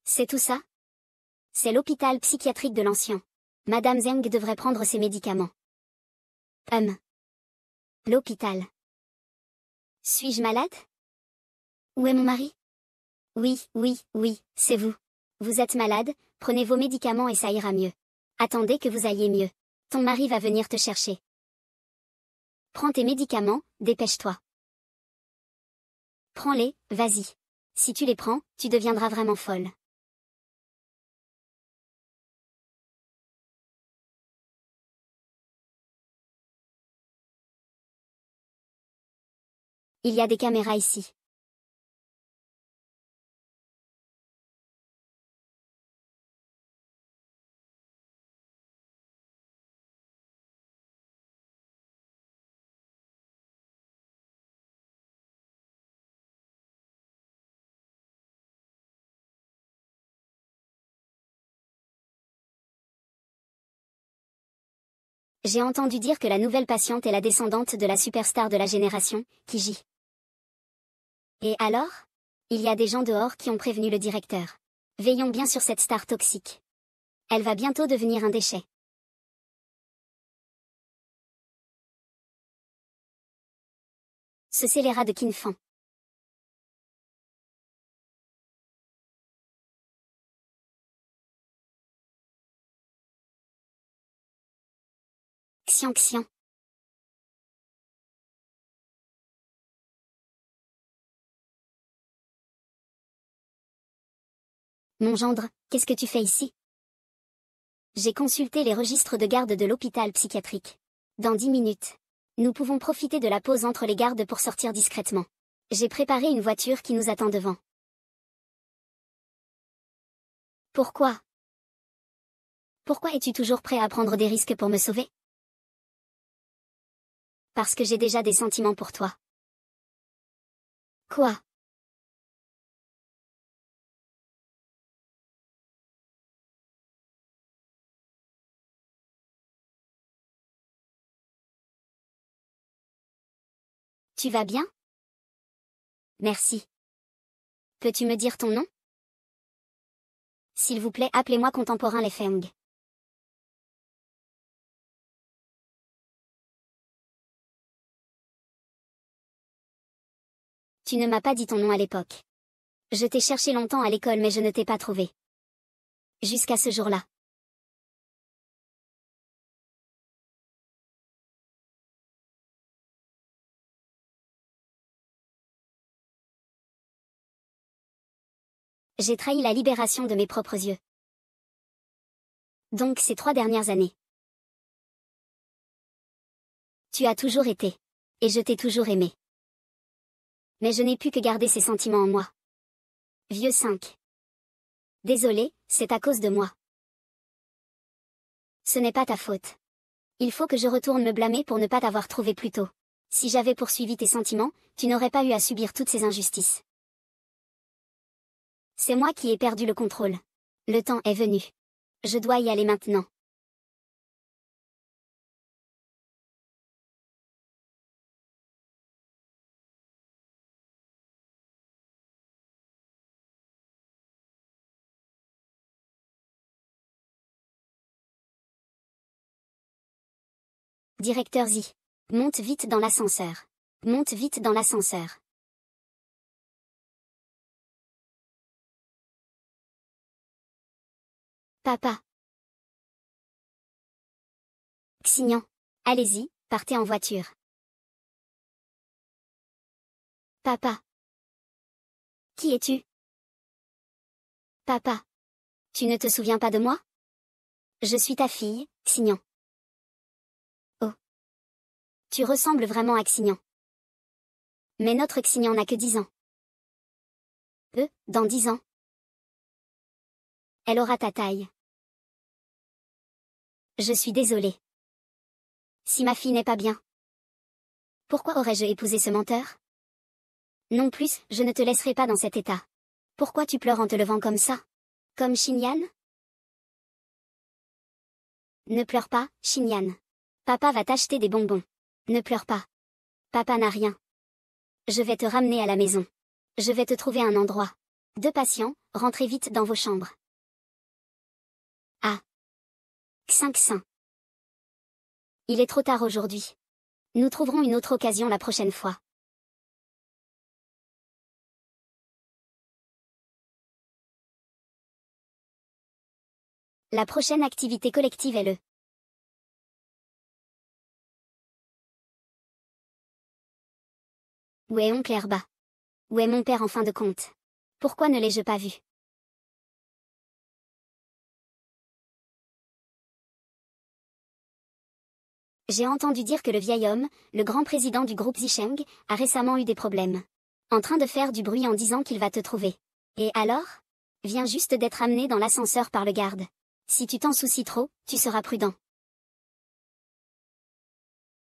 A: C'est tout ça? C'est l'hôpital psychiatrique de l'ancien. Madame Zeng devrait prendre ses médicaments. L'hôpital. Suis-je malade? Où est mon mari? Oui, oui, oui, c'est vous. Vous êtes malade, prenez vos médicaments et ça ira mieux. Attendez que vous alliez mieux. Ton mari va venir te chercher. Prends tes médicaments, dépêche-toi. Prends-les, vas-y. Si tu les prends, tu deviendras vraiment folle. Il y a des caméras ici. J'ai entendu dire que la nouvelle patiente est la descendante de la superstar de la génération, Kiji. Et alors? Il y a des gens dehors qui ont prévenu le directeur. Veillons bien sur cette star toxique. Elle va bientôt devenir un déchet. Ce scélérat de Kinfan. Xian Xian. Mon gendre, qu'est-ce que tu fais ici? J'ai consulté les registres de garde de l'hôpital psychiatrique. Dans 10 minutes. Nous pouvons profiter de la pause entre les gardes pour sortir discrètement. J'ai préparé une voiture qui nous attend devant. Pourquoi? Pourquoi es-tu toujours prêt à prendre des risques pour me sauver? Parce que j'ai déjà des sentiments pour toi. Quoi? Tu vas bien? Merci. Peux-tu me dire ton nom? S'il vous plaît, appelez-moi Contemporain Les Feng. Tu ne m'as pas dit ton nom à l'époque. Je t'ai cherché longtemps à l'école mais je ne t'ai pas trouvé. Jusqu'à ce jour-là. J'ai trahi la libération de mes propres yeux. Donc ces 3 dernières années. Tu as toujours été. Et je t'ai toujours aimé. Mais je n'ai pu que garder ces sentiments en moi. Vieux 5. Désolé, c'est à cause de moi. Ce n'est pas ta faute. Il faut que je retourne me blâmer pour ne pas t'avoir trouvé plus tôt. Si j'avais poursuivi tes sentiments, tu n'aurais pas eu à subir toutes ces injustices. C'est moi qui ai perdu le contrôle. Le temps est venu. Je dois y aller maintenant. Directeur Zi. Monte vite dans l'ascenseur. Monte vite dans l'ascenseur. Papa. Xignan. Allez-y, partez en voiture. Papa. Qui es-tu? Papa. Tu ne te souviens pas de moi? Je suis ta fille, Xignan. Oh. Tu ressembles vraiment à Xignan. Mais notre Xignan n'a que 10 ans. Dans 10 ans. Elle aura ta taille. Je suis désolée. Si ma fille n'est pas bien. Pourquoi aurais-je épousé ce menteur? Non plus, je ne te laisserai pas dans cet état. Pourquoi tu pleures en te levant comme ça? Comme Xinyan? Ne pleure pas, Xinyan. Papa va t'acheter des bonbons. Ne pleure pas. Papa n'a rien. Je vais te ramener à la maison. Je vais te trouver un endroit. Deux patients, rentrez vite dans vos chambres. Ah. Xinxin. Il est trop tard aujourd'hui. Nous trouverons une autre occasion la prochaine fois. La prochaine activité collective est le Où est oncle Herba? Où est mon père en fin de compte? Pourquoi ne l'ai-je pas vu? J'ai entendu dire que le vieil homme, le grand président du groupe Zisheng, a récemment eu des problèmes. En train de faire du bruit en disant qu'il va te trouver. Et alors? Viens juste d'être amené dans l'ascenseur par le garde. Si tu t'en soucies trop, tu seras prudent.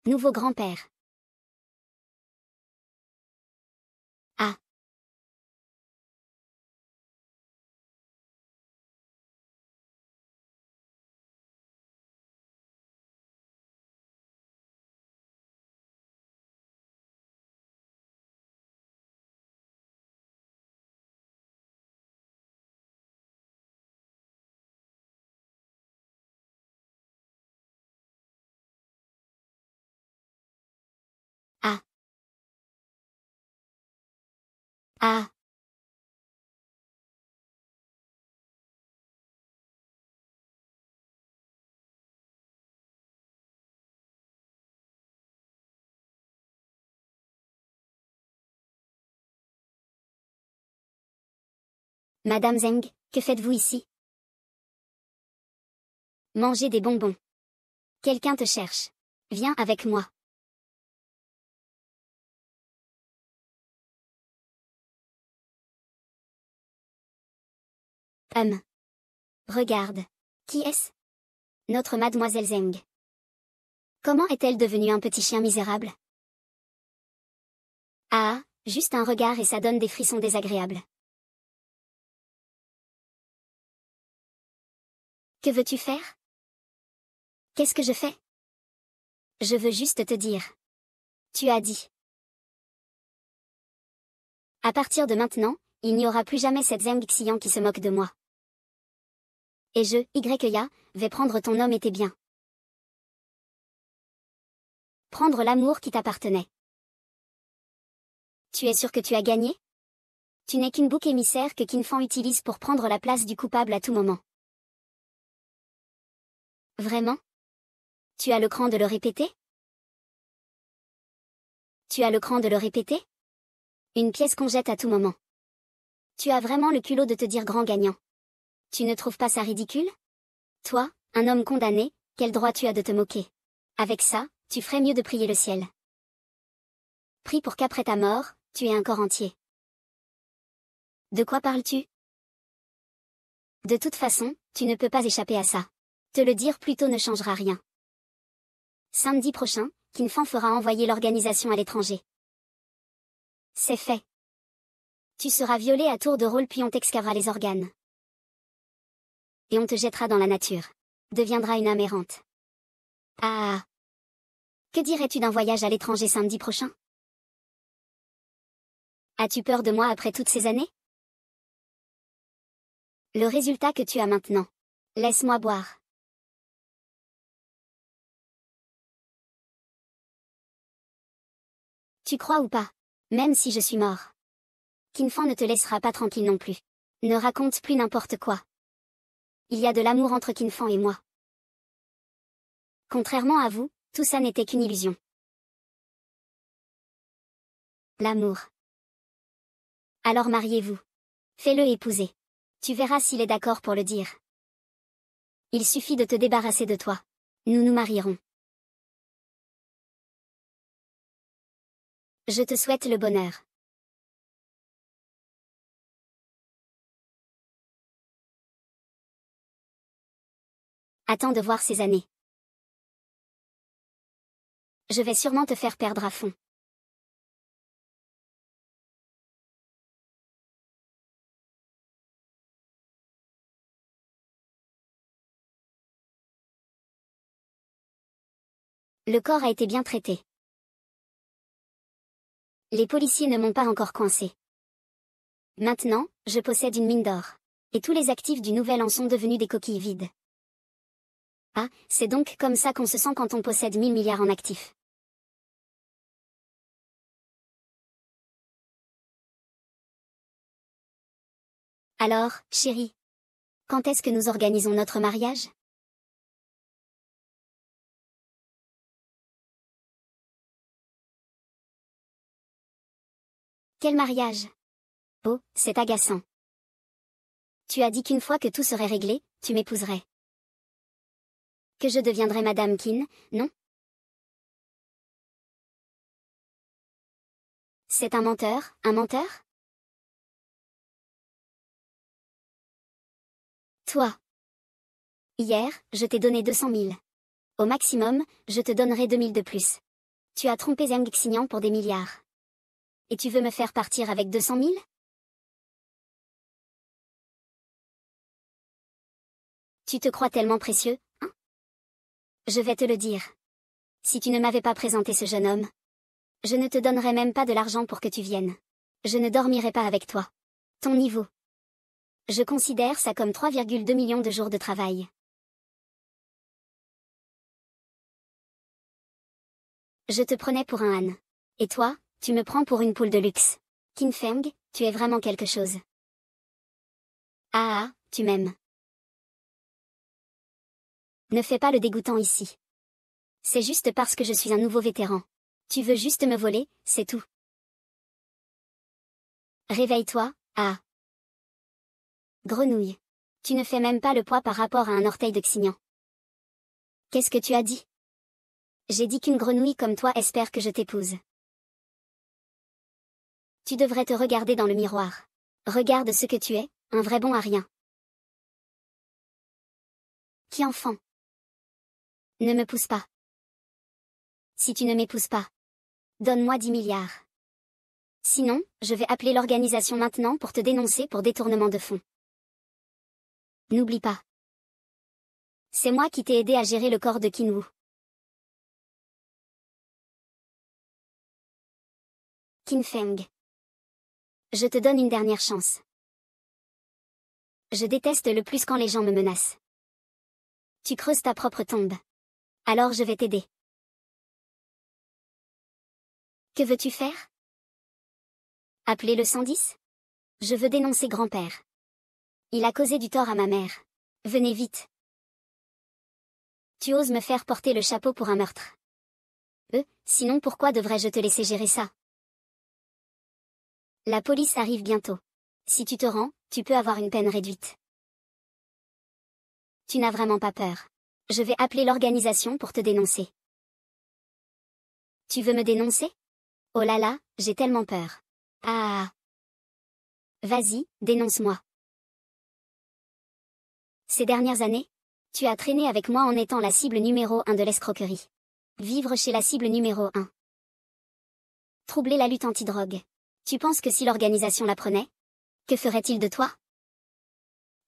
A: Nouveau grand-père. Ah. Ah. Ah. Madame Zeng, que faites-vous ici? Mangez des bonbons. Quelqu'un te cherche. Viens avec moi. Regarde. Qui est-ce? Notre mademoiselle Zeng. Comment est-elle devenue un petit chien misérable? Ah, juste un regard et ça donne des frissons désagréables. Que veux-tu faire? Qu'est-ce que je fais? Je veux juste te dire. Tu as dit. À partir de maintenant, il n'y aura plus jamais cette Zeng Xian qui se moque de moi. Et je, Ya, vais prendre ton homme et tes biens. Prendre l'amour qui t'appartenait. Tu es sûr que tu as gagné? Tu n'es qu'une bouc émissaire que Qin utilise pour prendre la place du coupable à tout moment. Vraiment? Tu as le cran de le répéter? Tu as le cran de le répéter? Une pièce qu'on jette à tout moment. Tu as vraiment le culot de te dire grand gagnant. Tu ne trouves pas ça ridicule? Toi, un homme condamné, quel droit tu as de te moquer? Avec ça, tu ferais mieux de prier le ciel. Prie pour qu'après ta mort, tu aies un corps entier. De quoi parles-tu? De toute façon, tu ne peux pas échapper à ça. Te le dire plus tôt ne changera rien. Samedi prochain, Qin fera envoyer l'organisation à l'étranger. C'est fait. Tu seras violé à tour de rôle puis on t'excavera les organes. Et on te jettera dans la nature. Deviendra une âme errante. Ah. Que dirais-tu d'un voyage à l'étranger samedi prochain? As-tu peur de moi après toutes ces années? Le résultat que tu as maintenant. Laisse-moi boire. Tu crois ou pas? Même si je suis mort. Qin ne te laissera pas tranquille non plus. Ne raconte plus n'importe quoi. Il y a de l'amour entre Qin et moi. Contrairement à vous, tout ça n'était qu'une illusion. L'amour. Alors mariez-vous. Fais-le épouser. Tu verras s'il est d'accord pour le dire. Il suffit de te débarrasser de toi. Nous nous marierons. Je te souhaite le bonheur. Attends de voir ces années. Je vais sûrement te faire perdre à fond. Le corps a été bien traité. Les policiers ne m'ont pas encore coincé. Maintenant, je possède une mine d'or. Et tous les actifs du Nouvel An sont devenus des coquilles vides. Ah, c'est donc comme ça qu'on se sent quand on possède 1000 milliards en actifs. Alors, chérie, quand est-ce que nous organisons notre mariage? Quel mariage? Oh, c'est agaçant. Tu as dit qu'une fois que tout serait réglé, tu m'épouserais. Que je deviendrais Madame Keane, non? C'est un menteur, un menteur? Toi. Hier, je t'ai donné 200 000. Au maximum, je te donnerai 2000 de plus. Tu as trompé Zhang Xian pour des milliards. Et tu veux me faire partir avec 200 000? Tu te crois tellement précieux, hein? Je vais te le dire. Si tu ne m'avais pas présenté ce jeune homme, je ne te donnerais même pas de l'argent pour que tu viennes. Je ne dormirai pas avec toi. Ton niveau. Je considère ça comme 3,2 millions de jours de travail. Je te prenais pour un âne. Et toi, tu me prends pour une poule de luxe. Qin Feng, tu es vraiment quelque chose. Ah ah, tu m'aimes. Ne fais pas le dégoûtant ici. C'est juste parce que je suis un nouveau vétéran. Tu veux juste me voler, c'est tout. Réveille-toi, ah. Grenouille. Tu ne fais même pas le poids par rapport à un orteil de Xignan. Qu'est-ce que tu as dit? J'ai dit qu'une grenouille comme toi espère que je t'épouse. Tu devrais te regarder dans le miroir. Regarde ce que tu es, un vrai bon à rien. Qui enfant? Ne me pousse pas. Si tu ne m'épouses pas, donne-moi 10 milliards. Sinon, je vais appeler l'organisation maintenant pour te dénoncer pour détournement de fonds. N'oublie pas. C'est moi qui t'ai aidé à gérer le corps de Qin Wu. Qin Feng. Je te donne une dernière chance. Je déteste le plus quand les gens me menacent. Tu creuses ta propre tombe. Alors je vais t'aider. Que veux-tu faire? Appeler le 110? Je veux dénoncer grand-père. Il a causé du tort à ma mère. Venez vite. Tu oses me faire porter le chapeau pour un meurtre. Sinon pourquoi devrais-je te laisser gérer ça? La police arrive bientôt. Si tu te rends, tu peux avoir une peine réduite. Tu n'as vraiment pas peur. Je vais appeler l'organisation pour te dénoncer. Tu veux me dénoncer? Oh là là, j'ai tellement peur. Ah. Vas-y, dénonce-moi. Ces dernières années, tu as traîné avec moi en étant la cible numéro 1 de l'escroquerie. Vivre chez la cible numéro 1. Troubler la lutte anti-drogue. Tu penses que si l'organisation l'apprenait, que ferait-il de toi?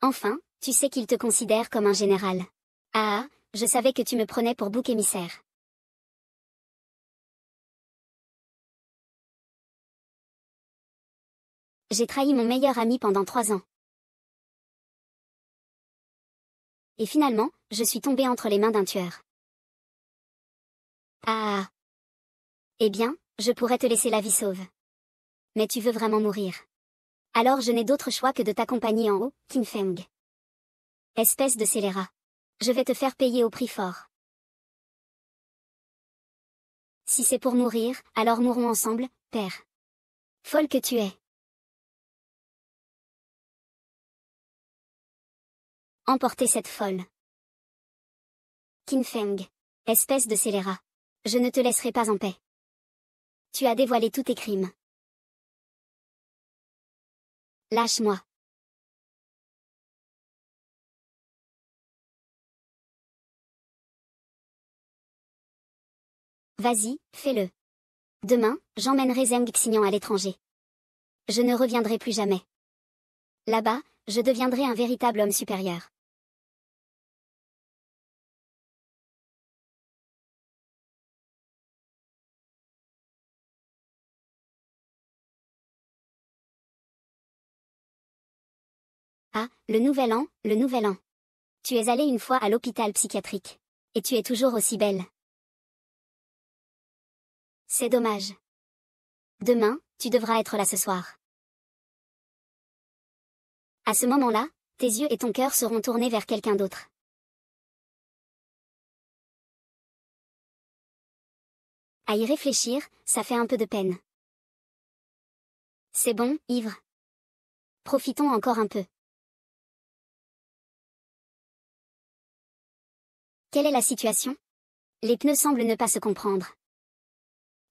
A: Enfin, tu sais qu'il te considère comme un général. Ah, je savais que tu me prenais pour bouc émissaire. J'ai trahi mon meilleur ami pendant 3 ans. Et finalement, je suis tombée entre les mains d'un tueur. Ah. Eh bien, je pourrais te laisser la vie sauve. Mais tu veux vraiment mourir. Alors je n'ai d'autre choix que de t'accompagner en haut, Qin Feng. Espèce de scélérat. Je vais te faire payer au prix fort. Si c'est pour mourir, alors mourons ensemble, père. Folle que tu es. Emportez cette folle. Qin Feng. Espèce de scélérat. Je ne te laisserai pas en paix. Tu as dévoilé tous tes crimes. Lâche-moi. Vas-y, fais-le. Demain, j'emmènerai Zheng Xian à l'étranger. Je ne reviendrai plus jamais. Là-bas, je deviendrai un véritable homme supérieur. Ah, le nouvel an, le nouvel an. Tu es allée une fois à l'hôpital psychiatrique. Et tu es toujours aussi belle. C'est dommage. Demain, tu devras être là ce soir. À ce moment-là, tes yeux et ton cœur seront tournés vers quelqu'un d'autre. À y réfléchir, ça fait un peu de peine. C'est bon, ivre. Profitons encore un peu. Quelle est la situation? Les pneus semblent ne pas se comprendre.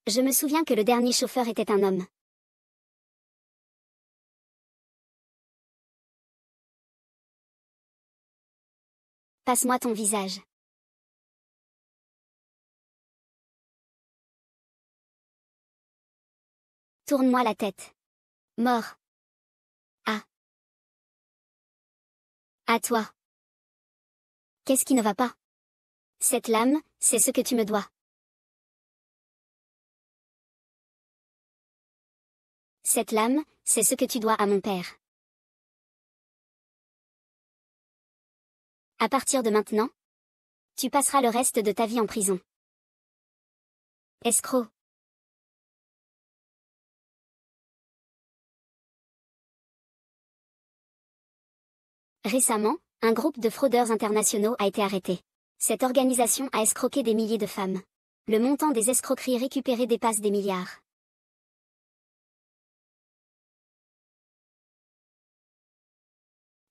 A: Je me souviens que le dernier chauffeur était un homme. Passe-moi ton visage. Tourne-moi la tête. Mort. Ah. À toi. Qu'est-ce qui ne va pas? Cette lame, c'est ce que tu me dois. Cette lame, c'est ce que tu dois à mon père. À partir de maintenant, tu passeras le reste de ta vie en prison. Escroc. Récemment, un groupe de fraudeurs internationaux a été arrêté. Cette organisation a escroqué des milliers de femmes. Le montant des escroqueries récupérées dépasse des milliards.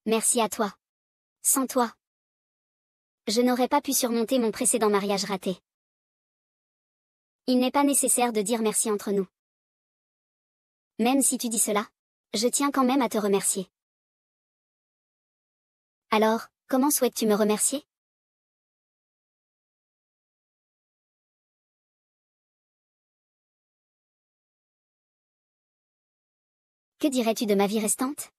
A: Merci à toi. Sans toi, je n'aurais pas pu surmonter mon précédent mariage raté. Il n'est pas nécessaire de dire merci entre nous. Même si tu dis cela, je tiens quand même à te remercier. Alors, comment souhaites-tu me remercier? Que dirais-tu de ma vie restante?